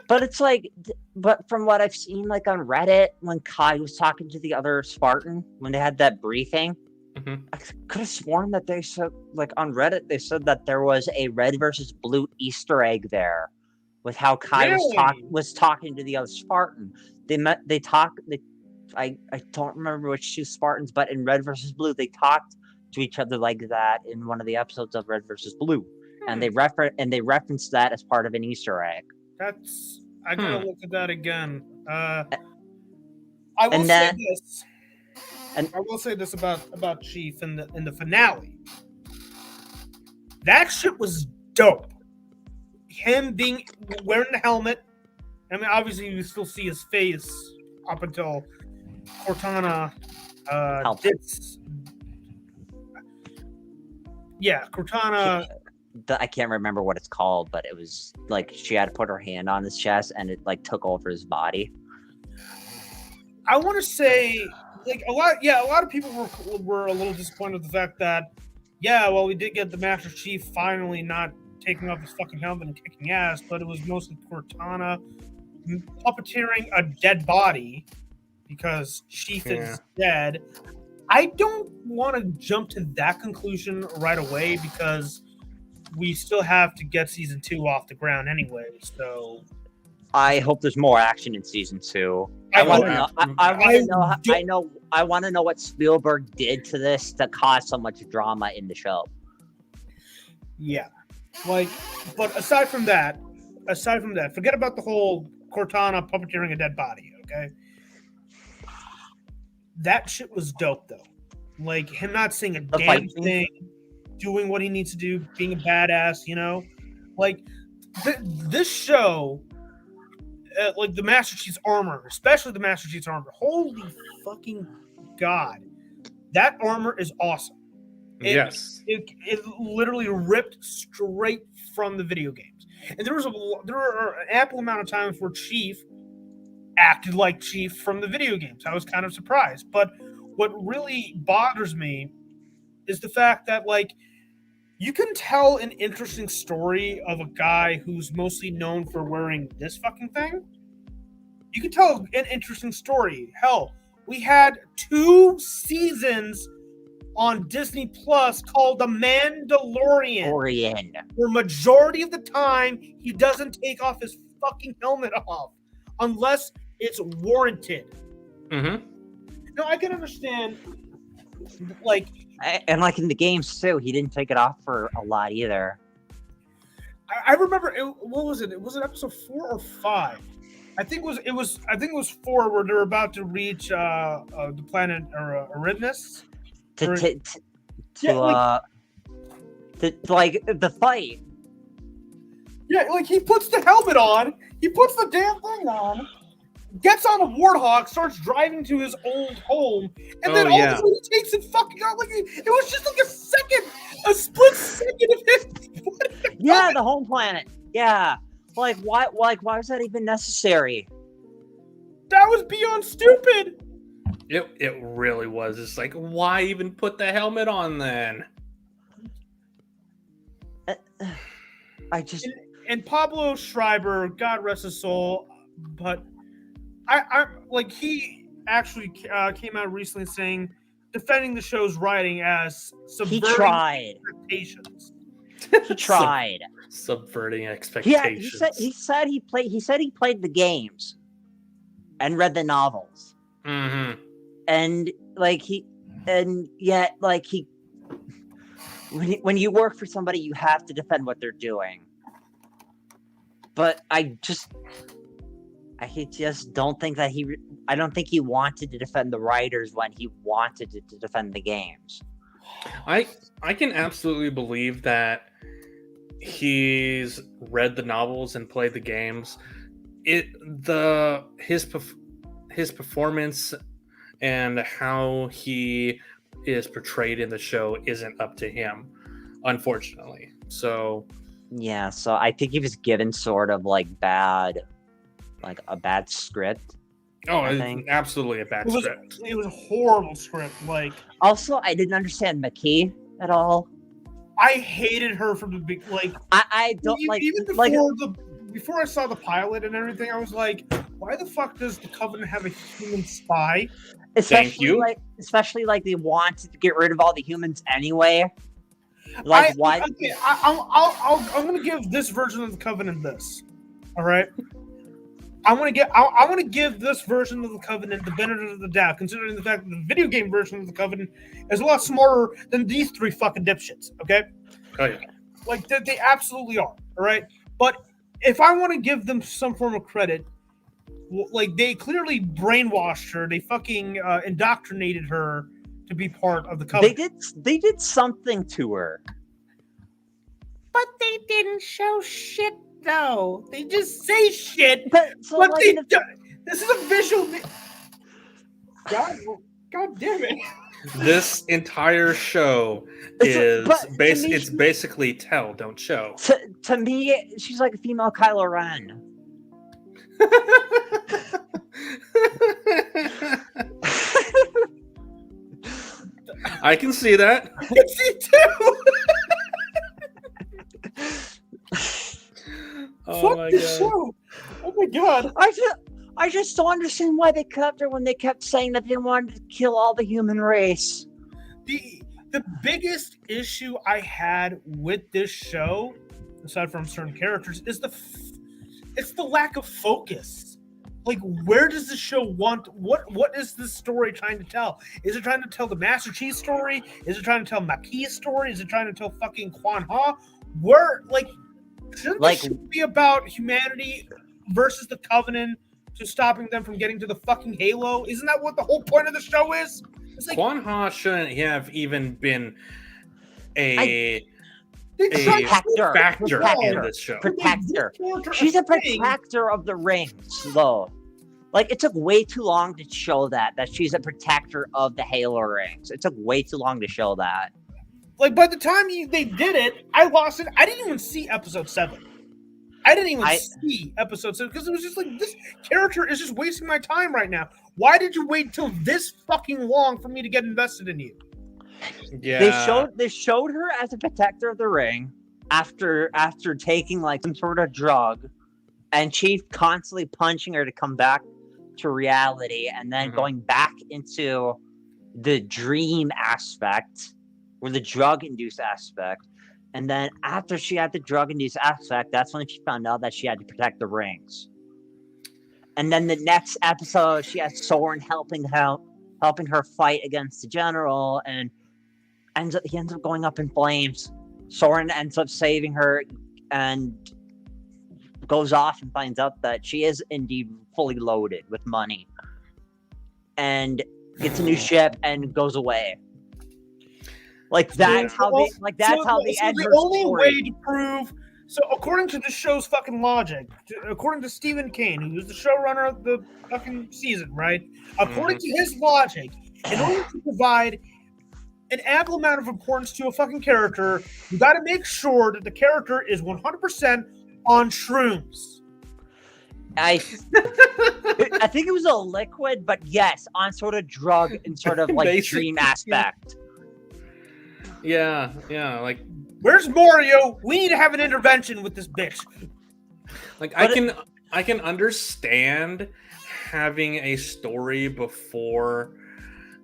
But it's like, but from what I've seen, like on Reddit, when Kai was talking to the other Spartan, when they had that briefing, I could have sworn that they said, like on Reddit, they said that there was a red versus blue Easter egg there, with how Kai was talking to the other Spartan. I don't remember which two Spartans, but in Red versus Blue, they talked to each other like that in one of the episodes of Red versus Blue, and they referenced that as part of an Easter egg. I gotta look at that again. I will And say then- this. and- I will say this about Chief in the finale. That shit was dope. Him wearing the helmet. I mean, obviously you still see his face up until Cortana Help. Cortana. I can't remember what it's called, but it was like she had to put her hand on his chest and it like took over his body. I want to say, like a lot of people were a little disappointed with the fact that, we did get the Master Chief finally not taking off his fucking helmet and kicking ass, but it was mostly Cortana puppeteering a dead body because Chief is dead. I don't want to jump to that conclusion right away because we still have to get season 2 off the ground anyway. So I hope there's more action in season 2. I I want hope- to know. I want to know what Spielberg did to this to cause so much drama in the show. Yeah, but aside from that, forget about the whole Cortana puppeteering a dead body. Okay, that shit was dope though. Like him not saying a damn fight scene? thing, doing what he needs to do, being a badass. Like this show. Like the Master Chief's armor, especially the Master Chief's armor. Holy fucking god, that armor is awesome. Yes. It literally ripped straight from the video games, and there were an ample amount of times where Chief acted like Chief from the video games. I was kind of surprised, but what really bothers me is the fact that you can tell an interesting story of a guy who's mostly known for wearing this fucking thing. You can tell an interesting story. Hell, we had 2 seasons on Disney Plus called The Mandalorian. Where majority of the time, he doesn't take off his fucking helmet off unless it's warranted. Mm-hmm. Now, I can understand, and in the games too, he didn't take it off for a lot either. I remember what was it? Was it episode 4 or 5? I think it was 4 where they're about to reach the planet Eridnus. The fight. Yeah, he puts the helmet on. He puts the damn thing on. Gets on a warthog, starts driving to his old home, and then all of a sudden he takes it fucking out. It was just a split second of it. Yeah, the home planet. Yeah, why was that even necessary? That was beyond stupid. It really was. It's like, why even put the helmet on then? And Pablo Schreiber, God rest his soul, but I he actually came out recently saying defending the show's writing as subverting expectations. He tried subverting expectations. Yeah, he said he played the games and read the novels. Mm-hmm. And when you work for somebody, you have to defend what they're doing. But I just don't think that I don't think he wanted to defend the writers when he wanted to defend the games. I can absolutely believe that he's read the novels and played the games. His performance and how he is portrayed in the show isn't up to him, unfortunately. So yeah, so I think he was given sort of a bad script. Oh, absolutely a bad script. It was a horrible script. Also, I didn't understand McKee at all. I hated her from the big. I don't even before I saw the pilot and everything. I was like, why the fuck does the Covenant have a human spy? Especially they wanted to get rid of all the humans anyway. Why? Okay, I'm gonna give this version of the Covenant this. All right. I want to give this version of the Covenant the benefit of the doubt, considering the fact that the video game version of the Covenant is a lot smarter than these 3 fucking dipshits. Okay. Oh yeah. They absolutely are. All right. But if I want to give them some form of credit, like they clearly brainwashed her. They fucking indoctrinated her to be part of the Covenant. They did something to her. But they didn't show shit, though. They just say shit. But this is a visual. God damn it! This entire show is it's basically tell, don't show. To me, she's like a female Kylo Ren. I can see that. I can see too. Oh my god! Show. Oh my god! I just don't understand why they kept her when they kept saying that they wanted to kill all the human race. The biggest issue I had with this show, aside from certain characters, is it's the lack of focus. Like, where does the show want? What is this story trying to tell? Is it trying to tell the Master Chief story? Is it trying to tell Maki's story? Is it trying to tell fucking Quan Ha? Shouldn't this show be about humanity versus the Covenant to stopping them from getting to the fucking Halo? Isn't that what the whole point of the show is? It's like, Quan Ha shouldn't have even been a factor in this show. Protector. She's a protector of the rings, though. Like, it took way too long to show that she's a protector of the Halo rings. It took way too long to show that. Like, by the time they did it, I lost it. I didn't even see episode 7. I didn't even see episode 7 because it was just like, this character is just wasting my time right now. Why did you wait till this fucking long for me to get invested in you? Yeah. They showed her as a protector of the ring after taking like some sort of drug, and Chief constantly punching her to come back to reality, and then going back into the dream aspect or the drug-induced aspect. And then after she had the drug-induced aspect, that's when she found out that she had to protect the rings. And then the next episode, she has Soren helping her fight against the general, and he ends up going up in flames. Soren ends up saving her and goes off and finds out that she is indeed fully loaded with money, and gets a new ship and goes away. Like, that's how they end her the only story. way to prove. So, according to the show's fucking logic, according to Stephen Kane, who was the showrunner of the fucking season, right? According to his logic, in order to provide an ample amount of importance to a fucking character, you got to make sure that the character is 100% on shrooms. I think it was a liquid, but yes, on sort of drug and sort of like dream aspect. Yeah, like, where's Mario? We need to have an intervention with this bitch. Like, I can understand having a story before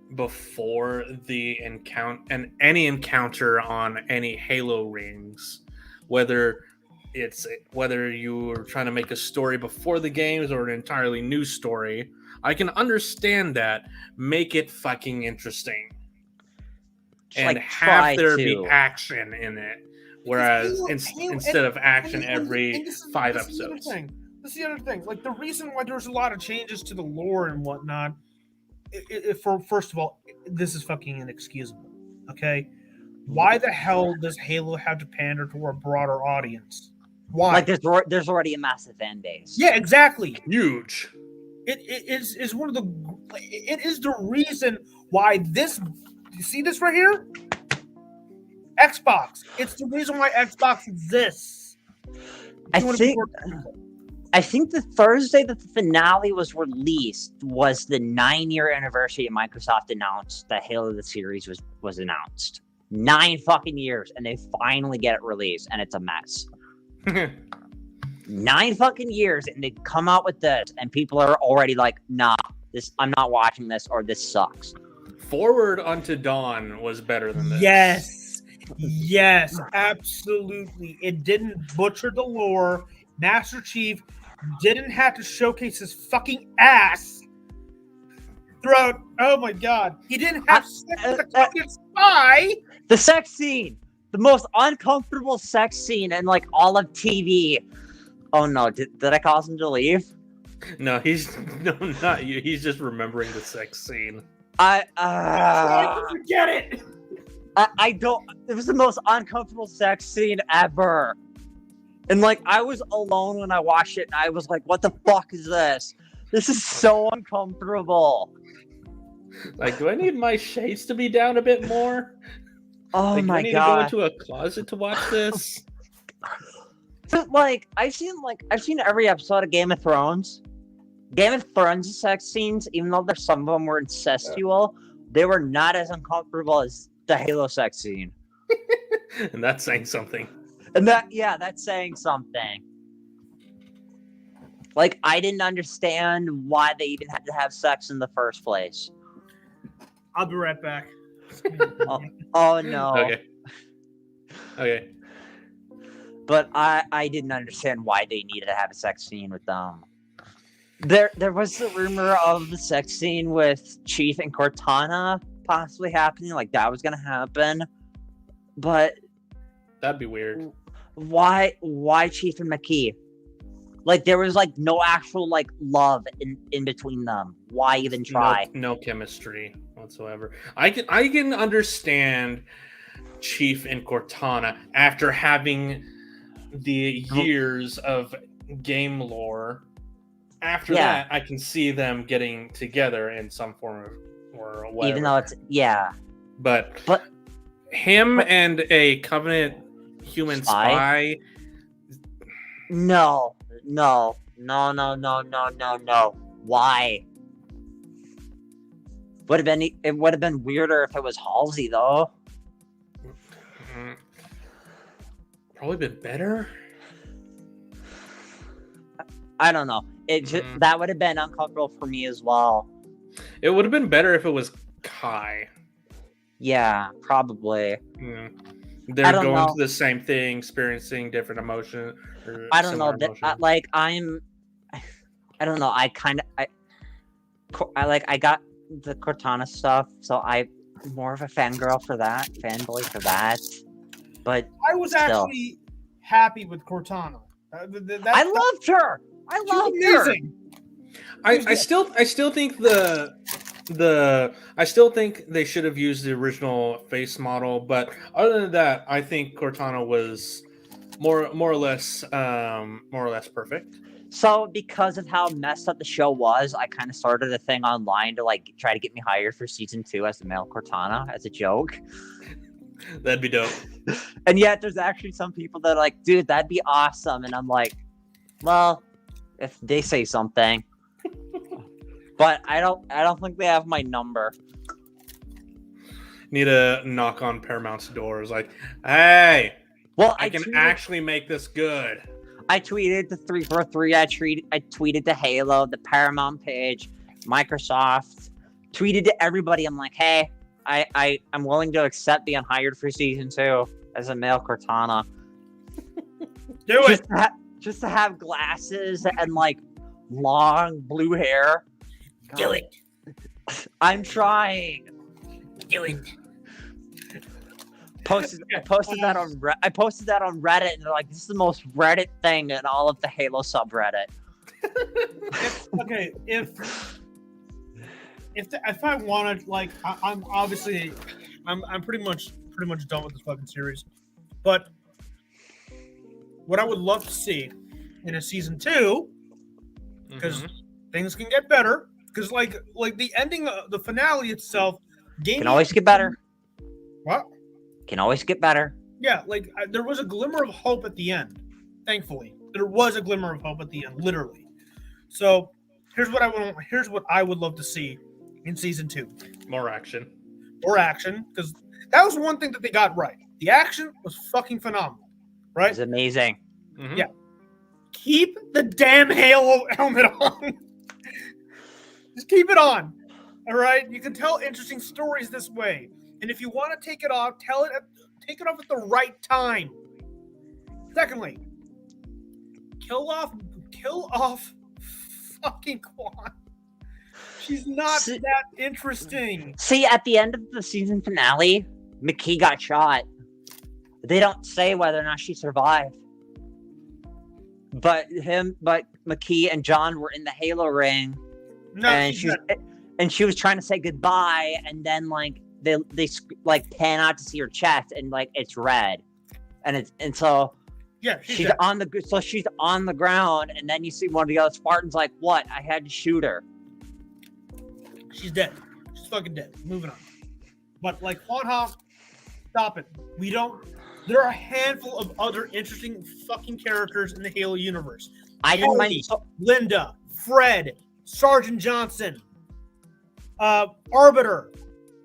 the encounter and any encounter on any Halo rings, whether you're trying to make a story before the games or an entirely new story. I can understand that. Make it fucking interesting. And have there be action in it, whereas instead of action every 5 episodes. This is the other thing. Like, the reason why there's a lot of changes to the lore and whatnot, first of all, this is fucking inexcusable. Okay, why the hell does Halo have to pander to a broader audience? Why? Like, there's already a massive fan base. Yeah, exactly. Huge. It is one of the. It is the reason why this. You see this right here? Xbox. It's the reason why Xbox exists. I think the Thursday that the finale was released was the 9-year anniversary of Microsoft announced that Halo the series was announced. 9 fucking years, and they finally get it released, and it's a mess. 9 fucking years, and they come out with this, and people are already like, nah, I'm not watching this, or this sucks. Forward Unto Dawn was better than this. Yes, absolutely. It didn't butcher the lore. Master Chief didn't have to showcase his fucking ass throughout. Oh my god. He didn't have sex with a fucking spy. The sex scene. The most uncomfortable sex scene in like all of TV. Oh no, did I cause him to leave? No, not you. He's just remembering the sex scene. I forget it. I don't. It was the most uncomfortable sex scene ever. And like, I was alone when I watched it, and I was like, "What the fuck is this? This is so uncomfortable." Like, do I need my shades to be down a bit more? Oh like, my do I need god! to go into a closet to watch this? So, like, I've seen every episode of Game of Thrones. Game of Thrones sex scenes, even though there's some of them were incestual, they were not as uncomfortable as the Halo sex scene. And that's saying something. And that's saying something. Like, I didn't understand why they even had to have sex in the first place. I'll be right back. Oh no. Okay. But I didn't understand why they needed to have a sex scene with them. There was the rumor of the sex scene with Chief and Cortana possibly happening, like that was gonna happen. But that'd be weird. Why Chief and McKee? Like, there was like no actual like love in between them. Why even try? No chemistry whatsoever. I can understand Chief and Cortana after having the years of game lore. After that, I can see them getting together in some form of or whatever. Even though it's but him and a Covenant human spy. No. Why? It would have been weirder if it was Halsey though. Probably been better. I don't know. That would have been uncomfortable for me as well. It would have been better if it was Kai. Yeah, probably. Yeah. They're going through the same thing, experiencing different emotion. I don't know. I don't know. I got the Cortana stuff, so I'm more of a fanboy for that. But I was actually happy with Cortana. I loved her. I loved her. I still think I still think they should have used the original face model, but other than that, I think Cortana was more or less perfect. So because of how messed up the show was, I kind of started a thing online to like try to get me hired for season 2 as the male Cortana as a joke. That'd be dope. And yet there's actually some people that are like, dude, that'd be awesome. And I'm like, well, if they say something. But I don't think they have my number. Need to knock on Paramount's doors like, hey, well, I can actually make this good. I tweeted to 343, I tweeted to Halo, the Paramount page, Microsoft, tweeted to everybody. I'm like, hey, I'm willing to accept being hired for season 2 as a male Cortana. Do it. Just to have glasses and like long blue hair. God. Do it. I'm trying. Do it. I posted that on Reddit, and they're like, "This is the most Reddit thing in all of the Halo subreddit." If I wanted, like, I'm obviously, I'm pretty much done with this fucking series, but what I would love to see in a season 2, because things can get better. Because like the ending, the finale itself, can always get better. What? Can always get better. Yeah, like there was a glimmer of hope at the end. Thankfully, there was a glimmer of hope at the end, literally. So here's what I would love to see in season 2. More action, because that was one thing that they got right. The action was fucking phenomenal, right? It's amazing. Mm-hmm. Yeah. Keep the damn Halo helmet on. Just keep it on. All right? You can tell interesting stories this way. And if you want to take it off, take it off at the right time. Secondly, kill off fucking Quan. She's not that interesting. See, at the end of the season finale, McKee got shot. They don't say whether or not she survived. but McKee and John were in the Halo ring, No, and she was trying to say goodbye, and then like they like pan out to see her chest, and like it's red, and so yeah, she's on the ground, and then you see one of the other Spartans like, "What? I had to shoot her." She's dead. She's fucking dead. Moving on. But like Juanha, stop it. We don't. There are a handful of other interesting fucking characters in the Halo universe. I didn't mind. Linda, Fred, Sergeant Johnson, Arbiter,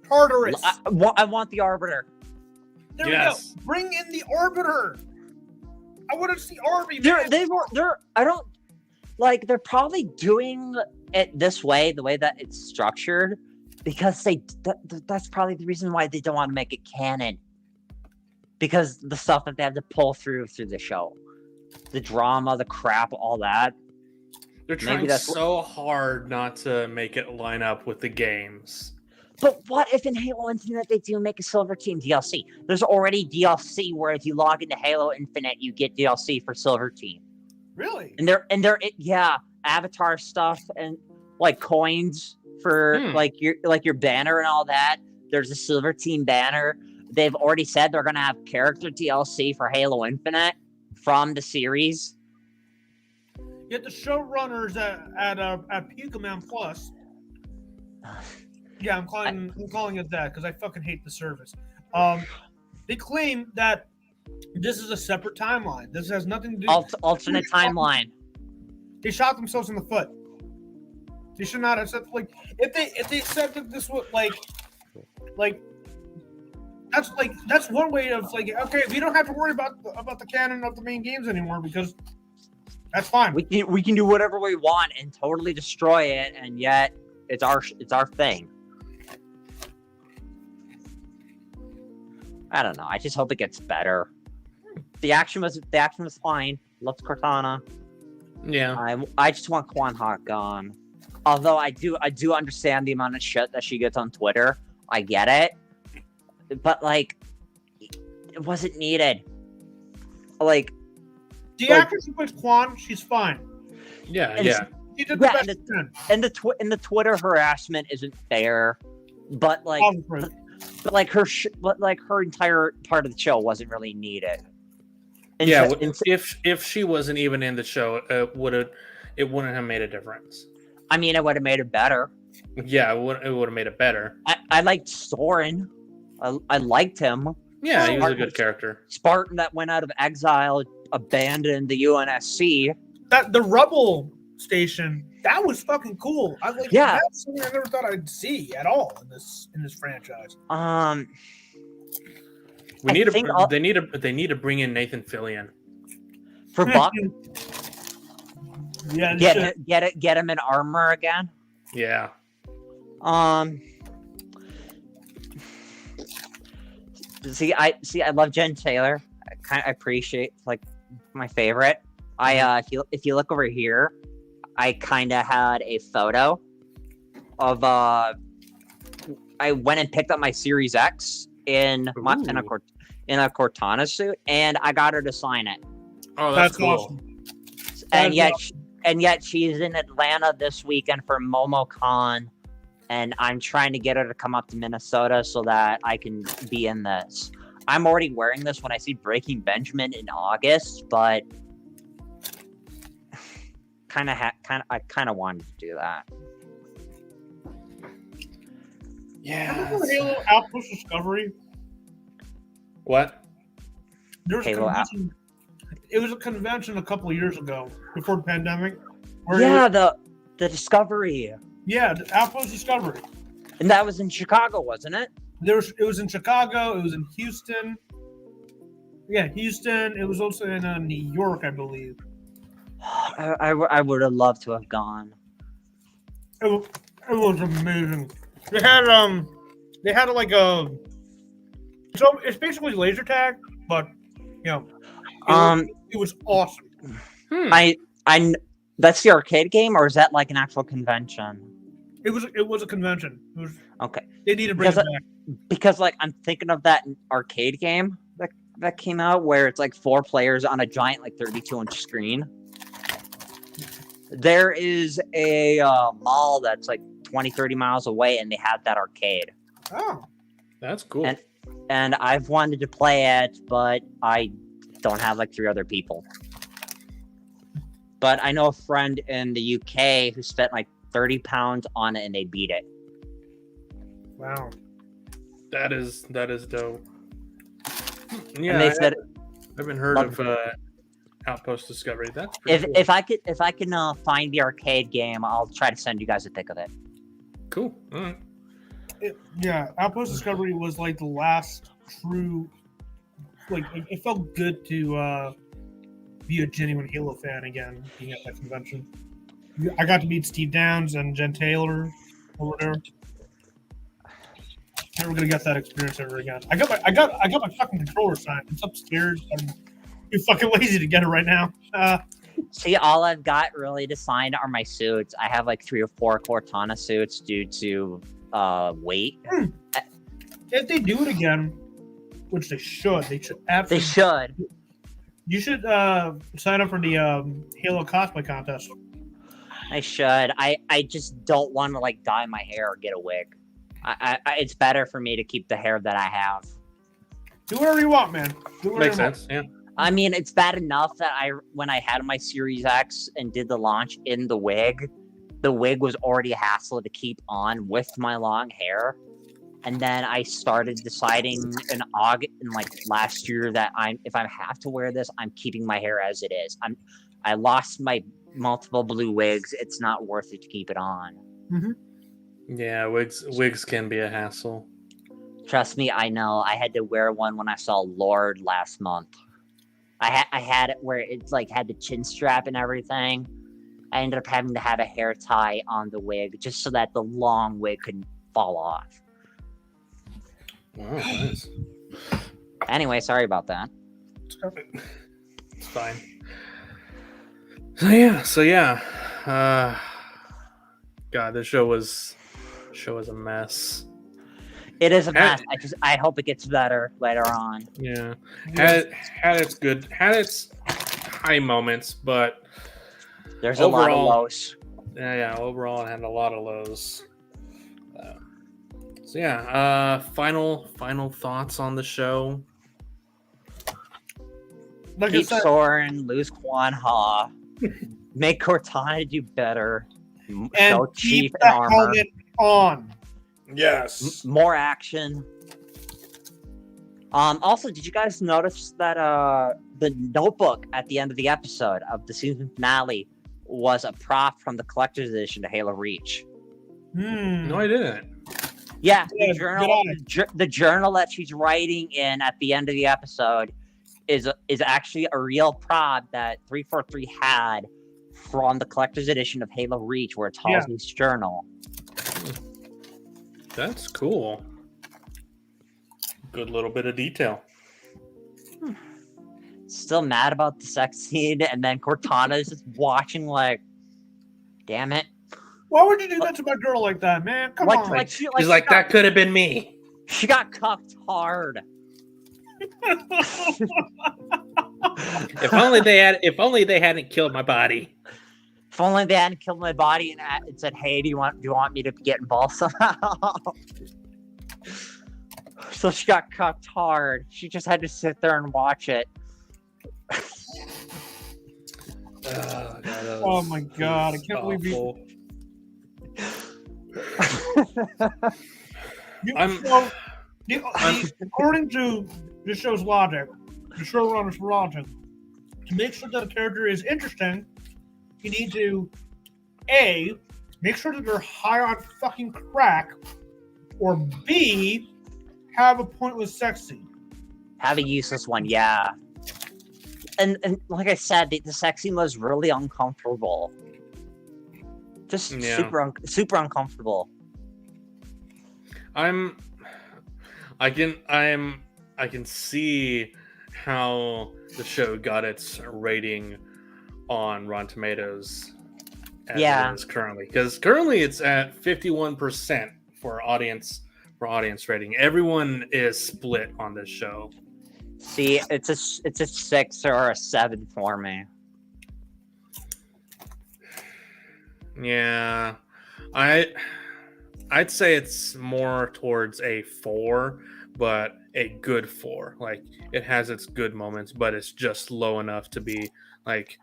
Tartarus. I want the Arbiter. There we go. Bring in the Arbiter. I want to see Arby. They're probably doing it this way, the way that it's structured, because that's probably the reason why they don't want to make it canon. Because the stuff that they have to pull through the show, the drama, the crap, all that. They're trying so hard not to make it line up with the games. But what if in Halo Infinite they do make a Silver Team DLC? There's already DLC where if you log into Halo Infinite, you get DLC for Silver Team. Really? And they're avatar stuff and like coins for like your banner and all that. There's a Silver Team banner. They've already said they're gonna have character DLC for Halo Infinite from the series. Yet the showrunners at Pokemon Plus. Yeah, I'm calling it that because I fucking hate the service. They claim that this is a separate timeline. This has nothing to do. Alternate timeline. They shot themselves in the foot. They should not have said if they said that this was like that's one way of like, okay, we don't have to worry about the canon of the main games anymore because that's fine. We can do whatever we want and totally destroy it, and yet it's our thing. I don't know. I just hope it gets better. The action was fine. Loved Cortana. Yeah. I just want Quan Hawk gone. Although I do understand the amount of shit that she gets on Twitter. I get it. But like, it wasn't needed. Like, the actress who plays Quan, she's fine. Yeah. She did the best she can. And the Twitter harassment isn't fair. But like, her entire part of the show wasn't really needed. If she wasn't even in the show, it wouldn't have made a difference. I mean, it would have made it better. Yeah, it would have made it better. I liked Soren. I liked him. Yeah, he was a good character. Spartan that went out of exile, abandoned the UNSC. That the Rebel station, that was fucking cool. That's something I never thought I'd see at all in this franchise. They need to bring in Nathan Fillion for Buck. Yeah, get him in armor again. Yeah. I love Jen Taylor. I appreciate like my favorite. If you look over here, I kind of had a photo of I went and picked up my Series X in a Cortana suit, and I got her to sign it. Oh, that's cool. Awesome. And yet she's in Atlanta this weekend for MomoCon, and I'm trying to get her to come up to Minnesota so that I can be in this. I'm already wearing this when I see Breaking Benjamin in August, but I kind of wanted to do that. Yeah. Remember Halo Outpost Discovery? What? There was Halo it was a convention a couple of years ago before the pandemic. The Discovery. Yeah, the Outpost Discovery. And that was in Chicago, wasn't it? It was in Chicago. It was in Houston. Yeah, Houston. It was also in New York, I believe. I would have loved to have gone. It was amazing. They had like a. So it's basically laser tag, but it was awesome. I that's the arcade game, or is that like an actual convention? It was a convention. It was okay. They need to bring it back because like I'm thinking of that arcade game that came out where it's like 4 players on a giant like 32-inch screen. There is a mall that's like 20, 30 miles away, and they have that arcade. Oh, That's cool. And I've wanted to play it, but I don't have like 3 other people. But I know a friend in the UK who spent like £30 on it, and they beat it. wow. That is dope. Yeah, And they said, I haven't heard of Outpost Discovery. That's pretty cool. if I can find the arcade game, I'll try to send you guys a pic of it. Cool. All right. Outpost Discovery was like the last true. Like it felt good to be a genuine Halo fan again, being at that convention. I got to meet Steve Downs and Jen Taylor over there. Never gonna get that experience ever again. I got my fucking controller signed. It's upstairs. I'm too fucking lazy to get it right now. See, all I've got really to sign are my suits. I have like 3 or 4 Cortana suits due to weight. If they do it again, which they should absolutely. They should. You should sign up for the Halo cosplay contest. I should. I just don't want to like dye my hair or get a wig. It's better for me to keep the hair that I have. Do whatever you want, man. Makes sense. Yeah. I mean, it's bad enough that when I had my Series X and did the launch in the wig was already a hassle to keep on with my long hair. And then I started deciding in last year that if I have to wear this, I'm keeping my hair as it is. I lost my multiple blue wigs. It's not worth it to keep it on. Mm-hmm. Yeah, wigs can be a hassle. Trust me, I know. I had to wear one when I saw Lord last month. I had it where it's like had the chin strap and everything. I ended up having to have a hair tie on the wig just so that the long wig couldn't fall off. Wow, nice. Anyway, sorry about that. It's fine. So yeah. God, this show was a mess. It is a mess. I hope it gets better later on. Yeah. Had its high moments, but there's a lot of lows. Yeah, overall it had a lot of lows. So yeah, final thoughts on the show. Keep Soren, lose Quan Ha, make Cortana do better, and show keep Chief the and armor. helmet on. Yes. More action. Also, did you guys notice that the notebook at the end of the episode of the season finale was a prop from the collector's edition to Halo Reach? No, I didn't. Yeah, the journal that she's writing in at the end of the episode is actually a real prop that 343 had from the collector's edition of Halo Reach, where it's Halsey's journal. That's cool. Good little bit of detail. Still mad about the sex scene, and then Cortana is just watching like, damn it. Why would you do that to my girl like that, man? Come on. She's like, that could have been me. She got cucked hard. If only they hadn't killed my body. If only they hadn't killed my body and said, "Hey, do you want me to get involved somehow?" So she got cucked hard. She just had to sit there and watch it. Oh my god! I can't believe you. According to the show's logic, the showrunner's logic, to make sure that a character is interesting, you need to A, make sure that they're high on fucking crack, or B, have a pointless sex scene. Have a useless one, yeah. And like I said, the sex scene was really uncomfortable. Just super uncomfortable. I can see how the show got its rating on Rotten Tomatoes as it is currently, because currently it's at 51% for audience rating. Everyone is split on this show. See, it's a 6 or a 7 for me. Yeah, I'd say it's more towards a 4, but a good 4. Like it has its good moments, but it's just low enough to be like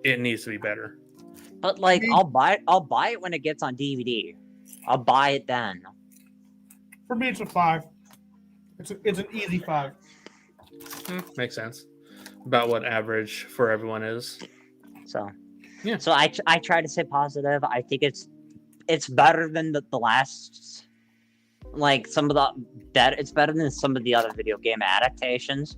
it needs to be better. But like, I'll buy it when it gets on DVD. I'll buy it then. For me, it's a 5. It's an easy 5. Makes sense. About what average for everyone is. So, yeah. So I try to stay positive. I think it's better than the last, like some of the that it's better than some of the other video game adaptations,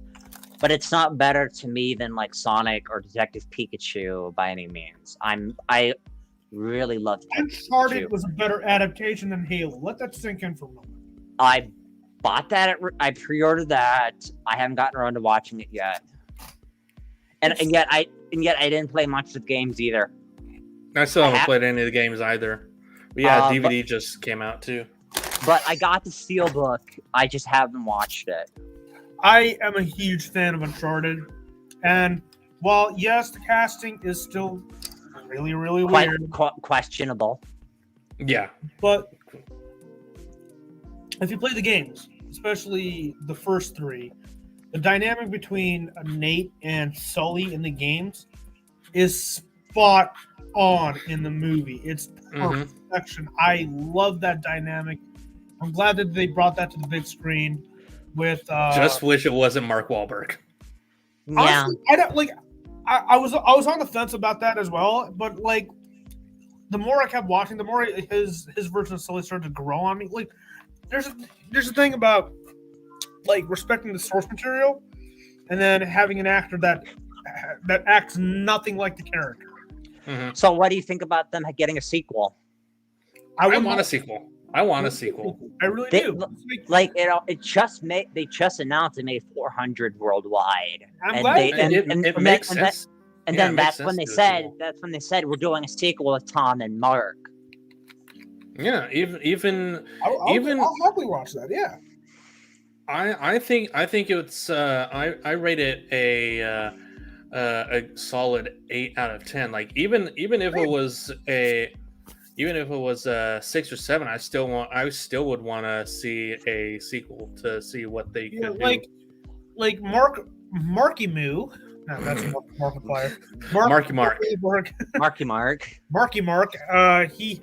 but it's not better to me than like Sonic or Detective Pikachu by any means. I really love Uncharted was a better adaptation than Halo. Let that sink in for a moment. I bought that. I pre-ordered that. I haven't gotten around to watching it yet, and yet I didn't play much of the games either. I still haven't played any of the games either. But yeah, DVD just came out too. But I got the Steelbook. I just haven't watched it. I am a huge fan of Uncharted, and while yes, the casting is still really, really weird, questionable. Yeah, but if you play the games, especially the first 3, the dynamic between Nate and Sully in the games is spot on in the movie. It's perfection. I love that dynamic. I'm glad that they brought that to the big screen. With just wish it wasn't Mark Wahlberg. Yeah, honestly, I don't like. I was on the fence about that as well, but like the more I kept watching, the more his version of Sully started to grow on me. Like there's a thing about like respecting the source material and then having an actor that acts nothing like the character. So what do you think about them getting a sequel? I want a sequel. I want a sequel. I really do. Like they just announced it made 400 worldwide. I'm glad it makes sense. And then that's when they said we're doing a sequel with Tom and Mark. Yeah, even I'll happily watch that. Yeah. I think it's I rate it a solid 8 out of 10. Like even if it was a 6 or 7, I still would want to see a sequel to see what they could do. Like Marky Moo. No, that's Markiplier. Marky Mark. Marky Mark. Marky Mark. He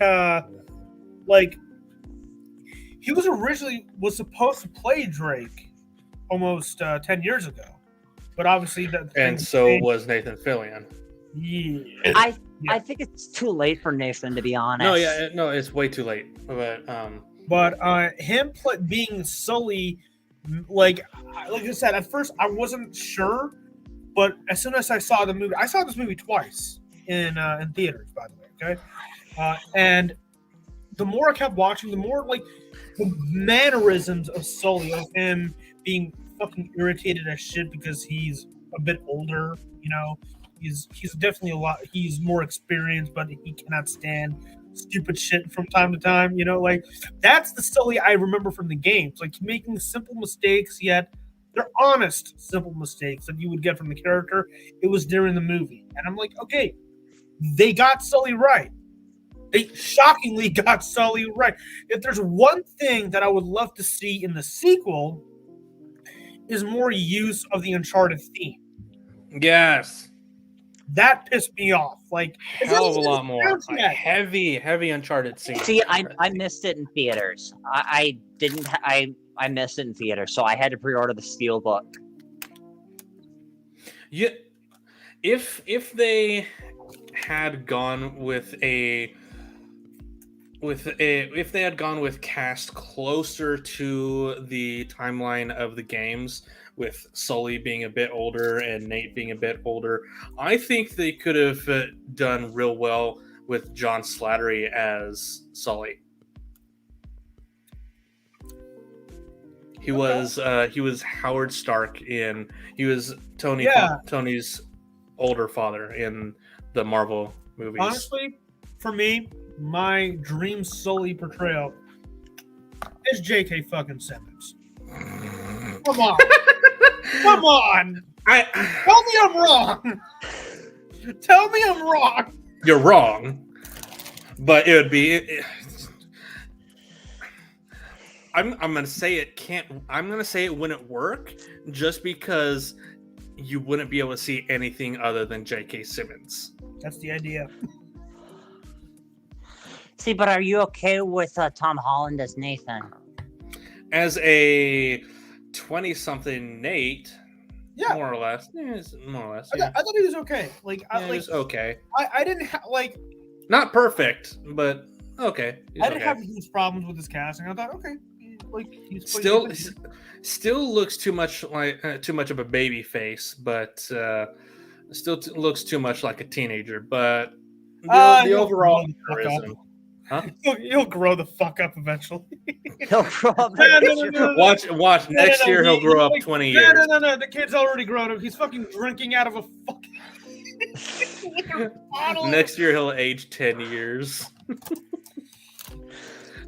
was originally supposed to play Drake almost 10 years ago, but obviously was Nathan Fillion. Yeah. I think it's too late for Nathan, to be honest. No, it's way too late. But him being Sully, like I said, at first I wasn't sure, but as soon as I saw the movie, I saw this movie twice in theaters, by the way. Okay, and the more I kept watching, the more like the mannerisms of Sully, of him being fucking irritated as shit because he's a bit older, you know. He's definitely he's more experienced, but he cannot stand stupid shit from time to time, you know, like that's the Sully I remember from the games, like making simple mistakes, yet they're honest simple mistakes that you would get from the character. It was during the movie, and I'm like, okay, they got Sully right. They shockingly got Sully right. If there's one thing that I would love to see in the sequel is more use of the Uncharted theme. Yes. That pissed me off. Like hell of a lot more. Like, heavy Uncharted scene. See, I missed it in theaters. I missed it in theaters, so I had to pre-order the Steelbook. Yeah, if they had gone with if they had gone with cast closer to the timeline of the games, with Sully being a bit older and Nate being a bit older, I think they could have done real well with John Slattery as Sully. He was Howard Stark he was Tony's older father in the Marvel movies. Honestly, for me, my dream Sully portrayal is J.K. fucking Simmons. Come on. Come on. Tell me I'm wrong. Tell me I'm wrong. You're wrong. But it would be. I'm gonna say it can't. I'm gonna say it wouldn't work just because you wouldn't be able to see anything other than J.K. Simmons. That's the idea. See, but are you okay with Tom Holland as Nathan? As a 20-something Nate, Yeah, more or less. More or less. I Yeah. thought he was okay. Like, Yeah, he was okay. I didn't have like. Not perfect, but okay. He's I didn't okay. have huge problems with his casting. I thought, okay, like he's still looks too much like too much of a baby face, but still looks too much like a teenager. But the overall charisma. Huh? He'll grow the fuck up eventually. He'll grow up. No. Watch. Next year he'll grow up 20 years. No. The kid's already grown up. He's fucking drinking out of a fucking liquor bottle. Next year he'll age 10 years.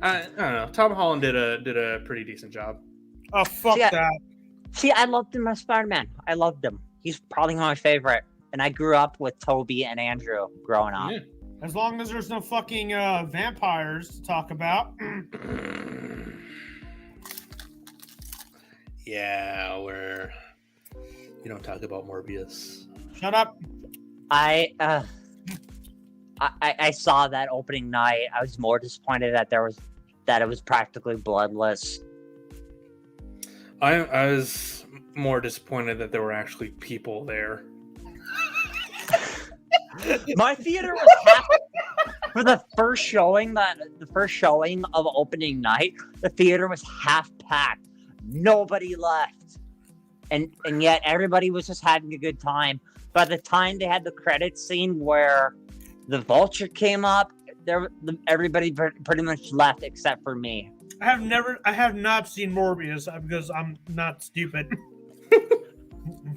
I don't know. Tom Holland did a pretty decent job. Oh fuck that. See, I loved him as Spider-Man. I loved him. He's probably my favorite. And I grew up with Toby and Andrew growing up. Yeah. As long as there's no fucking vampires to talk about. Yeah, you don't talk about Morbius. Shut up. I saw that opening night. I was more disappointed that it was practically bloodless. I was more disappointed that there were actually people there. My theater was half for the first showing of opening night. The theater was half packed. Nobody left, and yet everybody was just having a good time. By the time they had the credits scene where the Vulture came up, everybody pretty much left except for me. I have not seen Morbius because I'm not stupid.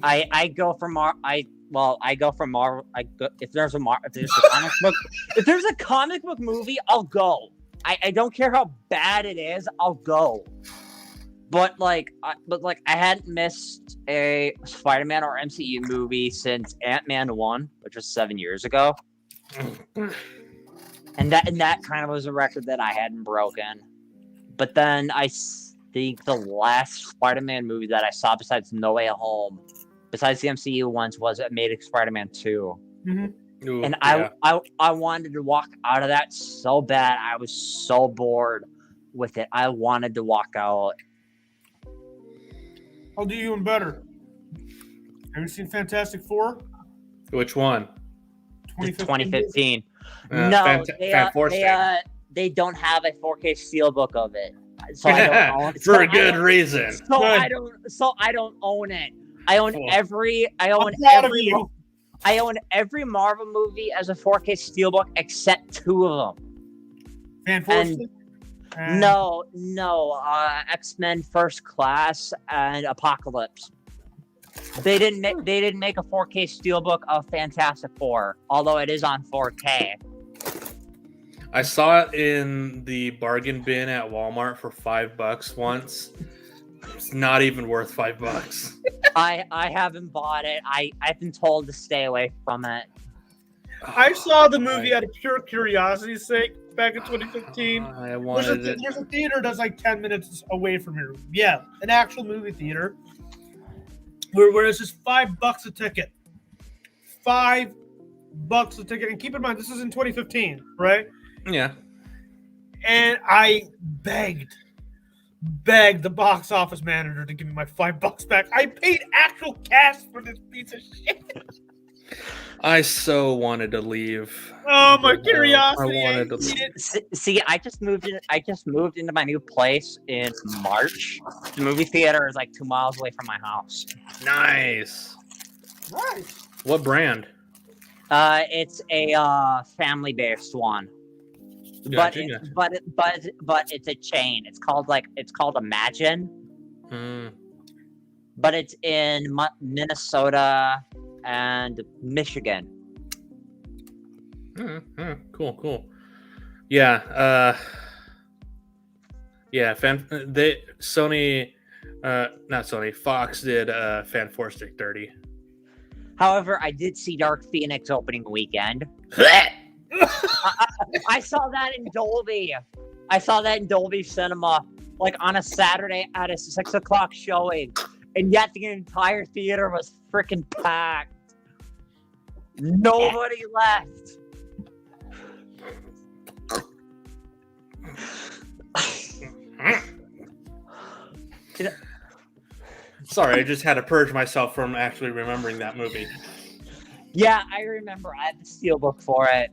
I go for Marvel. If there's a comic book movie, I'll go. I don't care how bad it is, I'll go. But I hadn't missed a Spider-Man or MCU movie since Ant-Man 1, which was 7 years ago. And that kind of was a record that I hadn't broken. But then I think the last Spider-Man movie that I saw besides No Way Home, besides the MCU ones, was Amazing Spider-Man 2. Mm-hmm. Ooh, And yeah. I wanted to walk out of that so bad. I was so bored with it. I wanted to walk out. I'll do you even better. Have you seen Fantastic Four? Which one? 2015. No, they don't have a 4K steelbook of it, so I don't own it. For a good reason. So I don't own it. I own every Marvel movie as a 4K steelbook except 2 of them. No, X-Men First Class and Apocalypse. They didn't make a 4K steelbook of Fantastic Four, although it is on 4K. I saw it in the bargain bin at Walmart for $5 once. It's not even worth $5. I haven't bought it. I've been told to stay away from it. I saw the movie out of pure curiosity's sake back in 2015. I wanted it. There's a theater that's like 10 minutes away from here. Yeah, an actual movie theater. Where it's just $5 a ticket. $5 a ticket. And keep in mind, this is in 2015, right? Yeah. And I begged the box office manager to give me my $5 back. I paid actual cash for this piece of shit. I so wanted to leave. Oh, my curiosity! I wanted to. See, I just moved into my new place in March. The movie theater is like 2 miles away from my house. Nice. Nice. What brand? It's a family-based one. Gotcha. But it's a chain. It's called Imagine. But it's in Minnesota and Michigan. Cool. Yeah. Fox did Fan Four Stick dirty. However, I did see Dark Phoenix opening weekend. I saw that in Dolby. I saw that in Dolby Cinema, like on a Saturday at a 6:00 showing, and yet the entire theater was freaking packed. Nobody left. Sorry, I just had to purge myself from actually remembering that movie. Yeah, I remember. I had the steelbook for it.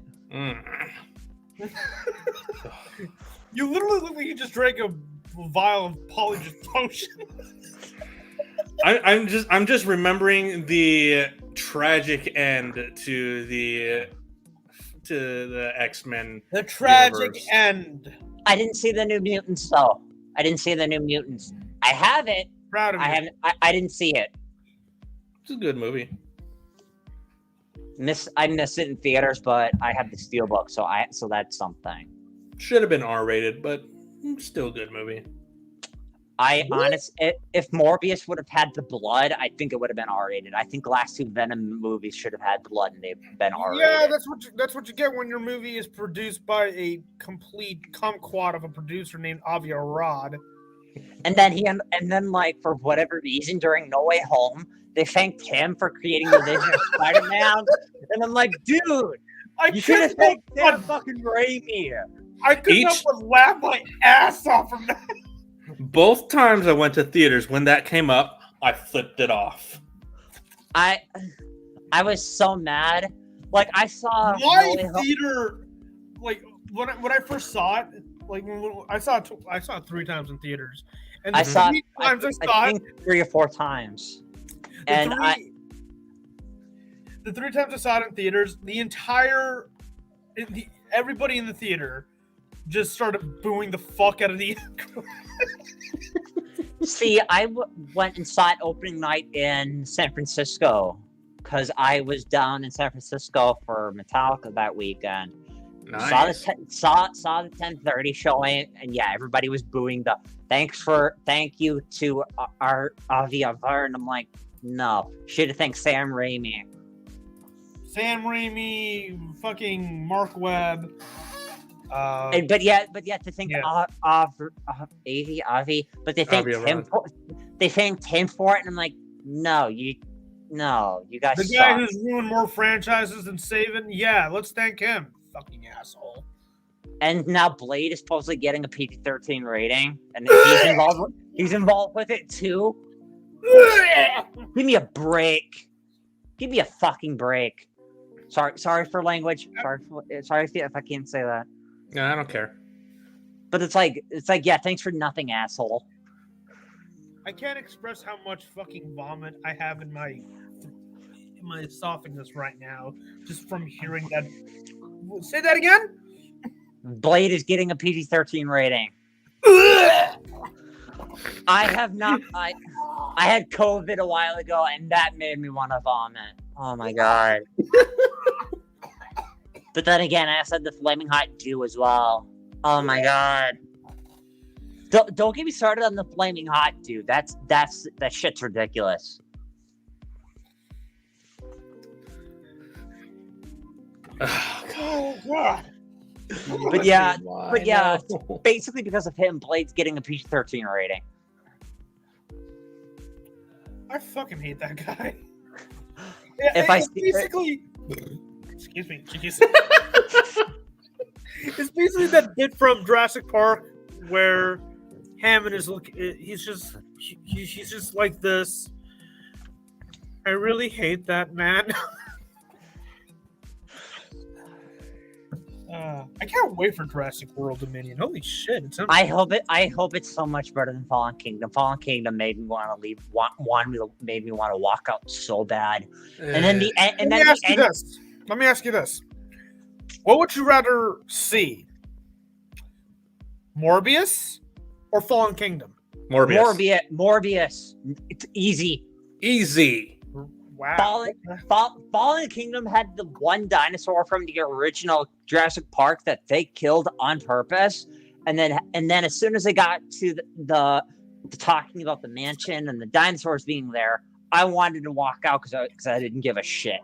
You literally look like you just drank a vial of polyjuice potion. I'm just remembering the tragic end to the X-Men. The tragic universe. end. I didn't see the New Mutants though. I didn't see the New Mutants. I have it. Proud of you. I haven't. I didn't see it. It's a good movie. I missed it in theaters, but I have the steelbook, so that's something. Should have been R-rated, but still a good movie. If Morbius would have had the blood, I think it would have been R-rated. I think the last two Venom movies should have had blood, and they've been R-rated. Yeah, that's what you get when your movie is produced by a complete kumquat of a producer named Avi Arad. And then like for whatever reason during No Way Home, they thanked him for creating the vision of Spider-Man, and I'm like, dude, you should have thanked Sam fucking Raimi. I couldn't help but laugh my ass off from that. Both times I went to theaters, when that came up, I flipped it off. I was so mad. Like I saw my theater, like when I first saw it, like I saw it 3 times in theaters, and I saw it 3 or 4 times. And the 3 times I saw it in theaters, everybody in the theater just started booing the fuck out of the. See, I went and saw it opening night in San Francisco because I was down in San Francisco for Metallica that weekend. Nice. Saw the 10:30 showing, and yeah, everybody was booing the thank you to our Avi Avar, and I'm like, no, should have thanked Sam Raimi. Sam Raimi, fucking Mark Webb. But to think Avi, but they thanked him. They thanked him for it, and I'm like, no, you guys. The guy who's ruined more franchises than Saban. Yeah, let's thank him. Fucking asshole. And now Blade is supposedly getting a PG-13 rating, and he's involved with it too. Give me a break. Give me a fucking break. Sorry for language. Sorry if I can't say that. No, I don't care. But it's like, yeah, thanks for nothing, asshole. I can't express how much fucking vomit I have in my esophagus right now, just from hearing that. Say that again? Blade is getting a PG-13 rating. I have not. I had COVID a while ago, and that made me want to vomit. Oh my god. But then again, I said the Flaming Hot Dew as well. Oh my god. Don't get me started on the Flaming Hot Dew. That shit's ridiculous. Oh god. But yeah, basically because of him, Blade's getting a PG-13 rating. I fucking hate that guy. Excuse me, jeez. It's basically that bit from Jurassic Park where Hammond is he's just like this. I really hate that man. I can't wait for Jurassic World Dominion. Holy shit! I hope it's so much better than Fallen Kingdom. Fallen Kingdom made me want to leave. Made me want to walk out so bad. And then Let me ask you this: what would you rather see, Morbius or Fallen Kingdom? Morbius. It's easy. Wow. Fallen Kingdom had the one dinosaur from the original Jurassic Park that they killed on purpose, and then as soon as they got to the talking about the mansion and the dinosaurs being there, I wanted to walk out because I didn't give a shit.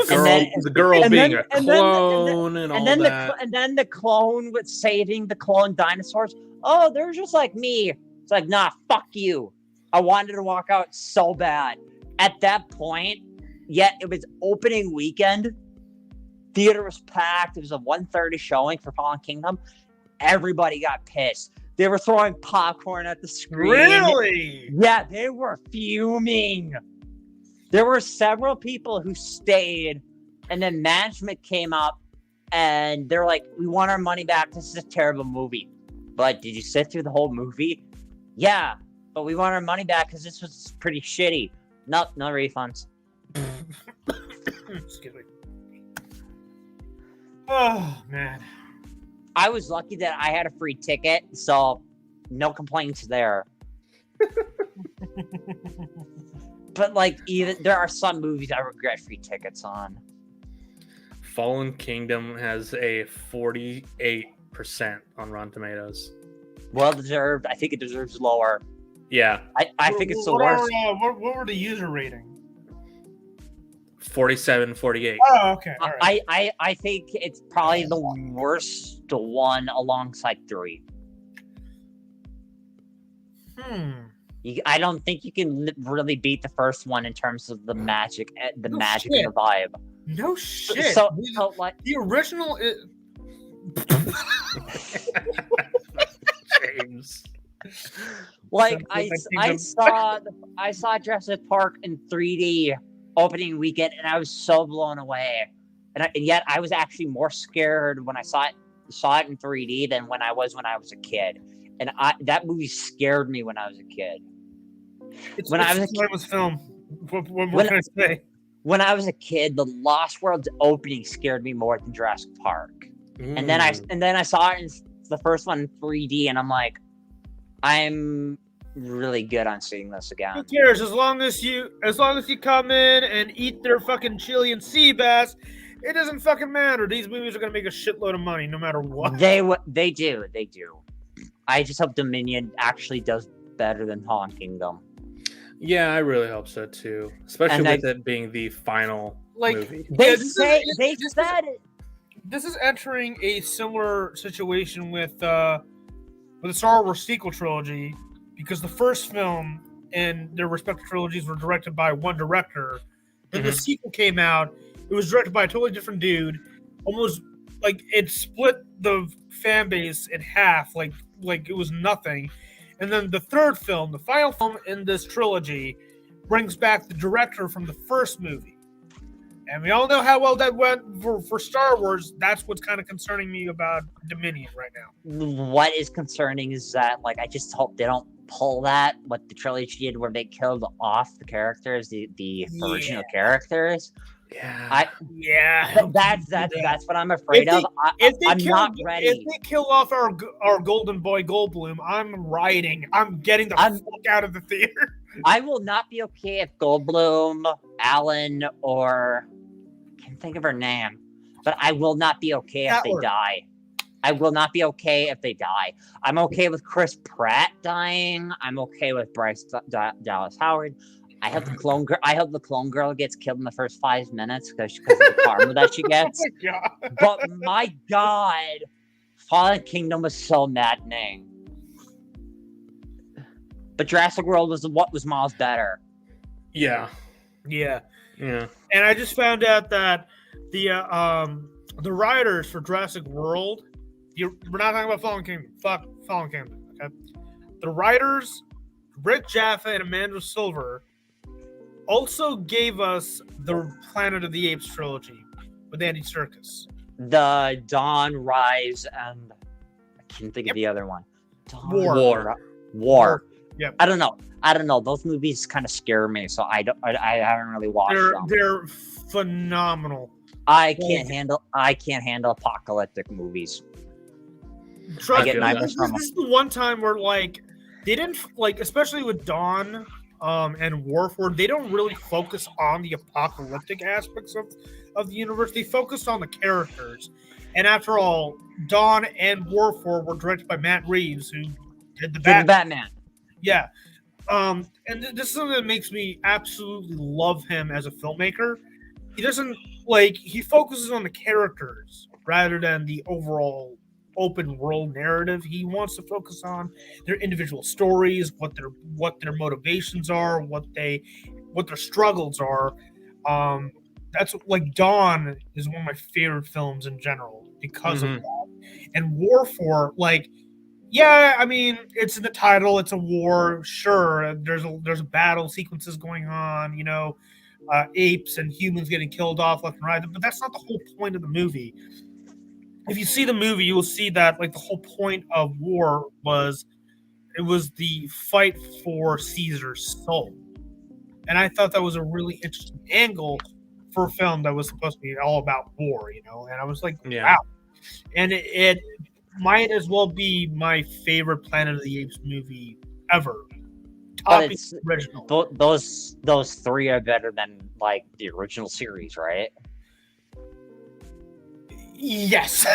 The girl being a clone and all that. And then the clone with saving the clone dinosaurs. Oh, they're just like me. It's like, nah, fuck you. I wanted to walk out so bad. At that point, yet it was opening weekend. Theater was packed. It was a 1:30 showing for Fallen Kingdom. Everybody got pissed. They were throwing popcorn at the screen. Really? Yeah, they were fuming. There were several people who stayed, and then management came up, and they're like, we want our money back. This is a terrible movie. But did you sit through the whole movie? Yeah, but we want our money back because this was pretty shitty. No refunds. Excuse me. Oh, man. I was lucky that I had a free ticket, so no complaints there. But like, even there are some movies I regret free tickets on. Fallen Kingdom has a 48% on Rotten Tomatoes. Well deserved. I think it deserves lower. Yeah. I think it's the worst. What were the user rating? 47, 48. Oh, okay. All right. I think it's probably the worst one alongside 3. I don't think you can really beat the first one in terms of the magic, and the vibe. No shit. So like the original is... James. Like I saw Jurassic Park in 3D opening weekend, and I was so blown away. And yet I was actually more scared when I saw it in 3D than when I was a kid. And that movie scared me when I was a kid. When I was filmed. What can I say? When I was a kid, the Lost World's opening scared me more than Jurassic Park. And then I saw it in the first one in 3D, and I'm like, I'm really good on seeing this again. Who cares? As long as you come in and eat their fucking chili and sea bass, it doesn't fucking matter. These movies are gonna make a shitload of money no matter what. They do. I just hope Dominion actually does better than Fallen Kingdom. Yeah, I really hope so too. Especially with it being the final movie. This is entering a similar situation with the Star Wars sequel trilogy, because the first film and their respective trilogies were directed by one director. Then the sequel came out. It was directed by a totally different dude. Almost like it split the fan base in half, like it was nothing. And then the third film, the final film in this trilogy, brings back the director from the first movie. And we all know how well that went for Star Wars. That's what's kind of concerning me about Dominion right now. What is concerning is that, like, I just hope they don't pull that, what the trilogy did, where they killed off the characters, the original characters. Yeah. That's what I'm afraid of. I'm not ready. If they kill off our golden boy Goldblum, I'm riding. I'm getting the fuck out of the theater. I will not be okay if Goldblum, Alan, or I can't think of her name, but I will not be okay if they die. I will not be okay if they die. I'm okay with Chris Pratt dying. I'm okay with Bryce Dallas Howard. I hope the clone girl gets killed in the first 5 minutes because of the karma that she gets. Oh my God. But my God, Fallen Kingdom was so maddening. But Jurassic World was miles better. Yeah. And I just found out that the writers for Jurassic World, we're not talking about Fallen Kingdom. Fuck Fallen Kingdom. Okay. The writers, Rick Jaffa and Amanda Silver, also gave us the Planet of the Apes trilogy with Andy Serkis. The Dawn, Rise, and I can't think of the other one. War. Yep. I don't know. Those movies kind of scare me, so I haven't really watched them. They're phenomenal. I can't handle apocalyptic movies. Trust me, this is the one time where they didn't especially with Dawn and War, they don't really focus on the apocalyptic aspects of the universe. They focused on the characters. And after all, Dawn and War were directed by Matt Reeves, who did the Batman. Yeah. And this is something that makes me absolutely love him as a filmmaker. He doesn't like he focuses on the characters rather than the overall open world narrative. He wants to focus on their individual stories, what their motivations are, what their struggles are. That's like Dawn is one of my favorite films in general because of that. And War for like, yeah, I mean it's in the title. It's a war. Sure, there's a battle sequences going on. Apes and humans getting killed off left and right. But that's not the whole point of the movie. If you see the movie, you will see that like the whole point of War was the fight for Caesar's soul, and I thought that was a really interesting angle for a film that was supposed to be all about war, And I was like, wow, and it might as well be my favorite Planet of the Apes movie ever. But it's original. Those three are better than like the original series, right? Yes,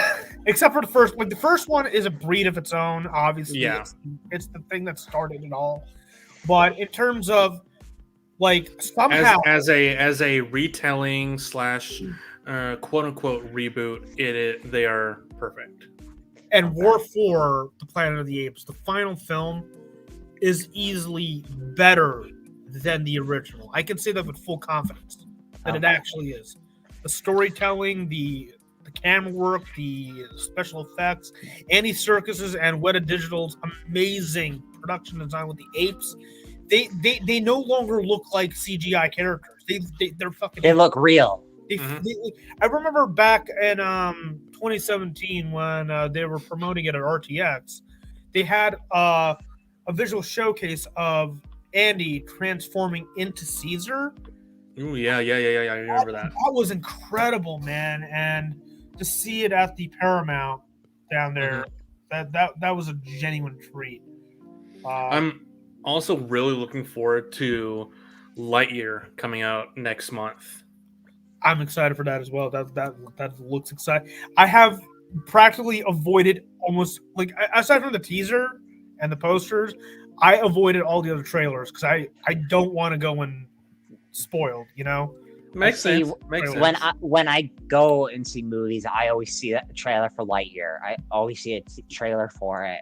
except for the first. Like the first one is a breed of its own. Obviously, it's the thing that started it all. But in terms of like somehow as a retelling / quote unquote reboot, they are perfect. And War for the Planet of the Apes, the final film, is easily better than the original. I can say that with full confidence that it actually is. The storytelling, the camera work, the special effects, Andy Serkis's and Weta Digital's amazing production design with the apes. They no longer look like CGI characters. They're fucking. They look real. I remember back in 2017 when they were promoting it at RTX, they had a visual showcase of Andy transforming into Caesar. Ooh, yeah. I remember that. That was incredible, man. And to see it at the Paramount down there, that was a genuine treat. I'm also really looking forward to Lightyear coming out next month. I'm excited for that as well. That looks exciting. I have practically avoided almost like aside from the teaser and the posters, I avoided all the other trailers because I don't want to go in spoiled. Makes sense. When I go and see movies, I always see a trailer for Lightyear. I always see a trailer for it.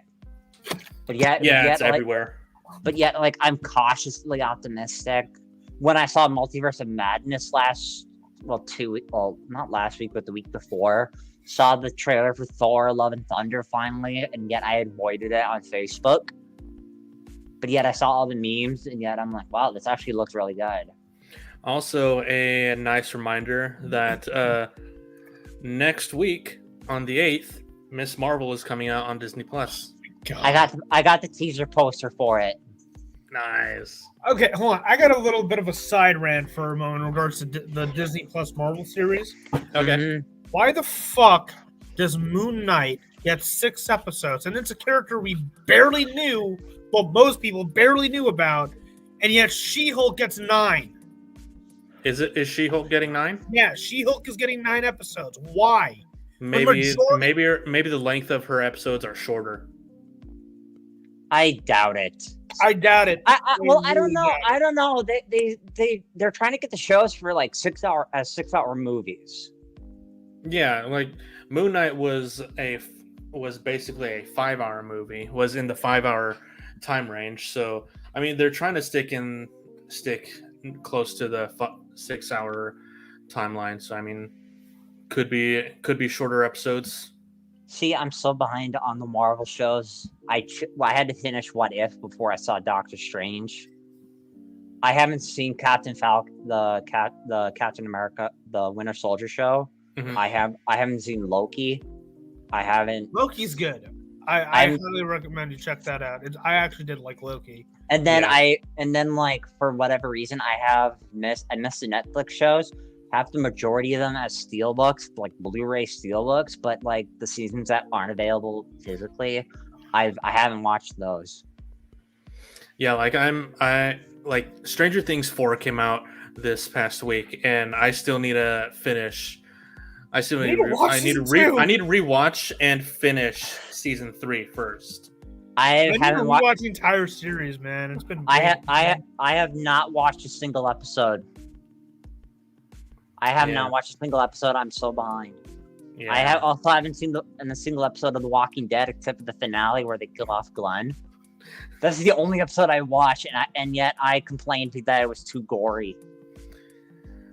But it's everywhere. But yet, like I'm cautiously optimistic. When I saw Multiverse of Madness not last week, but the week before, saw the trailer for Thor: Love and Thunder finally, and yet I avoided it on Facebook. But yet I saw all the memes, and yet I'm like, wow, this actually looks really good. Also, a nice reminder that next week on the 8th, Miss Marvel is coming out on Disney Plus. I got the teaser poster for it. Nice. Okay, hold on. I got a little bit of a side rant for a moment in regards to the Disney Plus Marvel series. Okay. Why the fuck does Moon Knight get 6 episodes? And it's a character we barely knew, well, most people barely knew about, and yet She-Hulk gets 9. Is She-Hulk getting 9? Yeah, She-Hulk is getting 9 episodes. Why? Maybe the length of her episodes are shorter. I doubt it. I doubt it. I don't know. I don't know. They're trying to get the shows for like 6-hour movies. Yeah, like Moon Knight was basically a 5-hour movie. Was in the 5-hour time range. So I mean, they're trying to stick close to the 6-hour timeline. So I mean, could be shorter episodes. See, I'm so behind on the Marvel shows. I had to finish What If before I saw Doctor Strange. I haven't seen Captain Falcon, the Captain America, the Winter Soldier show. Mm-hmm. I haven't seen Loki. I haven't. Loki's good. I highly recommend you check that out. I actually did like Loki. And then like for whatever reason I missed the Netflix shows. Have the majority of them as steelbooks, like Blu-ray steelbooks, but like the seasons that aren't available physically, I haven't watched those. Yeah, like Stranger Things 4 came out this past week, and I still need to finish. I need to rewatch and finish season 3 first. I haven't watched the entire series, man. It's been. I have not watched a single episode. I have Yeah. not watched a single episode. I'm so behind. Yeah. I haven't seen a single episode of The Walking Dead except for the finale where they kill off Glenn. That's the only episode I watched, and yet I complained that it was too gory.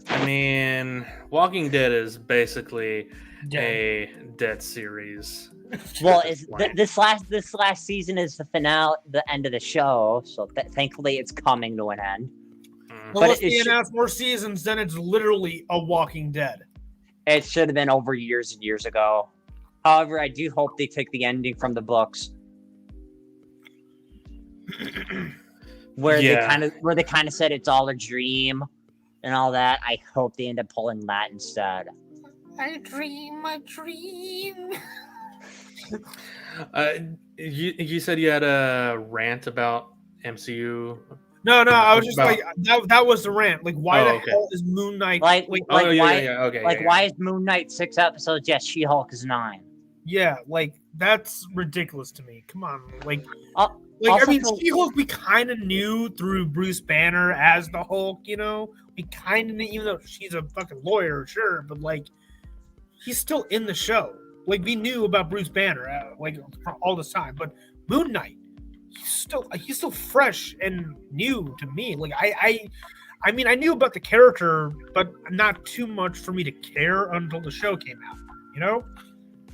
I mean, Walking Dead is basically Yeah. a dead series. Well, at this it's point. this last season is the finale, the end of the show. So thankfully, it's coming to an end. Mm. Unless it they should- announce more seasons, then it's literally a Walking Dead. It should have been over years and years ago. However, I do hope they take the ending from the books, where Yeah. they kind of said it's all a dream and all that. I hope they end up pulling that instead. I dream a dream. You said you had a rant about MCU. No, I was just About- like that was the rant. Like, why Oh, the okay. hell is Moon Knight Like, like Oh yeah, why, yeah, okay. like yeah, why is Moon Knight 6 episodes? Yes, She-Hulk is 9. yeah, like that's ridiculous to me. Come on, like Uh, I also mean, for- She-Hulk we kind of knew through Bruce Banner as the Hulk. You know, we kind of knew, even though she's a fucking lawyer, sure, but like he's still in the show. Like we knew about Bruce Banner, like for all this time, but Moon Knight, he's still fresh and new to me. Like I mean, I knew about the character, but not too much for me to care until the show came out. You know,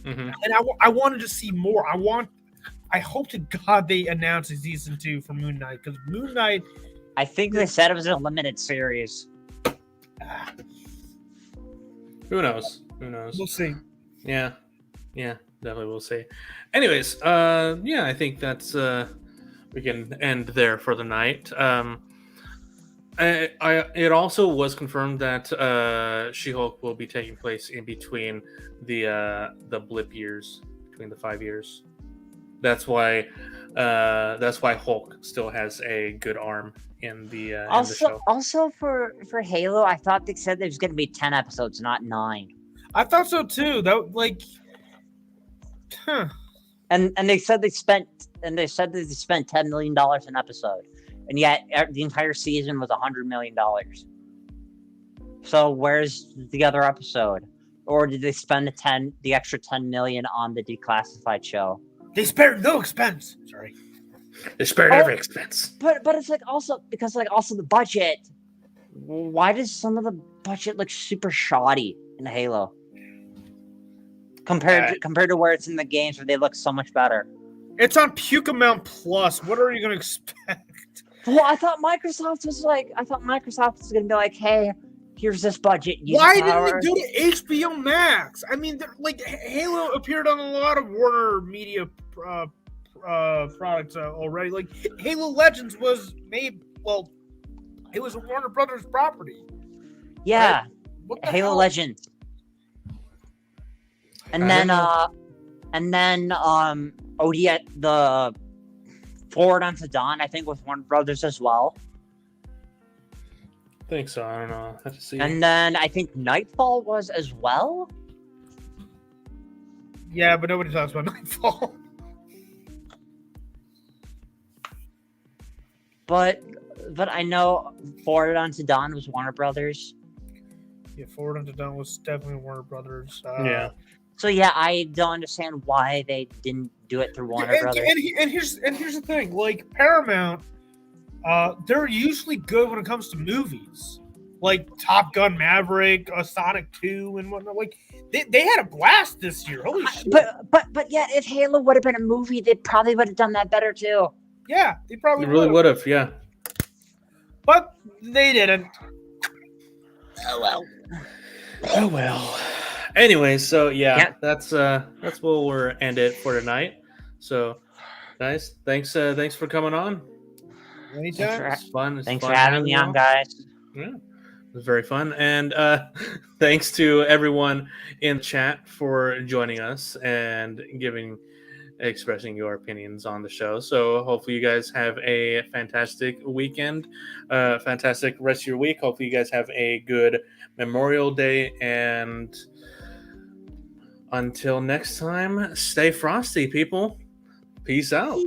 Mhm. and I wanted to see more. I hope to God they announce a season 2 for Moon Knight, because Moon Knight. I think they said it was a limited series. ah, Who knows? Who knows? we'll see. Yeah, definitely we'll see. Anyways, yeah, I think that's we can end there for the night. It also was confirmed that She-Hulk will be taking place in between the blip years, between the 5 years. That's why Hulk still has a good arm in the show. Also for Halo, I thought they said there's going to be 10 episodes, not 9. I thought so too. That like, And they said they spent $10 million an episode, and yet the entire season was $100 million. So where's the other episode? Or did they spend the extra $10 million on the declassified show? they spared no expense. Sorry. They spared every expense. But it's like also because like also the budget. Why does some of the budget look super shoddy in Halo compared to where it's in the games where they look so much better? It's on Pucamount Plus. What are you gonna expect? Well, I thought Microsoft was gonna be like, hey, here's this budget. use Why the didn't power." they go to HBO Max? I mean, like Halo appeared on a lot of Warner Media products already. Like Halo Legends was made. Well, it was a Warner Brothers property. Yeah, What the Halo hell? Legends. And I then don't know. OD the Forward Unto Dawn, I think, with Warner Brothers as well. I think so. I don't know. I have to see. And then I think Nightfall was as well. Yeah, but nobody talks about Nightfall. But I know Forward Unto Dawn was Warner Brothers. Yeah, Forward Unto Dawn was definitely Warner Brothers. Yeah. So yeah, I don't understand why they didn't do it through Warner Brothers. And here's the thing, like Paramount, they're usually good when it comes to movies, like Top Gun Maverick, Sonic 2, and whatnot. Like they had a blast this year. Holy shit! But yet, if Halo would have been a movie, they probably would have done that better too. Yeah, they probably You really would've. would have. Yeah. But they didn't. Oh well. Oh well. Anyway, so yeah, Yeah. that's where we'll end it for tonight. So, guys, thanks for coming on. Anytime. It's fun. It's Thanks fun for having me you on, all. guys. Yeah, it was very fun, and thanks to everyone in the chat for joining us and expressing your opinions on the show. So hopefully you guys have a fantastic weekend, fantastic rest of your week. Hopefully you guys have a good Memorial Day, and until next time, stay frosty, people. Peace out.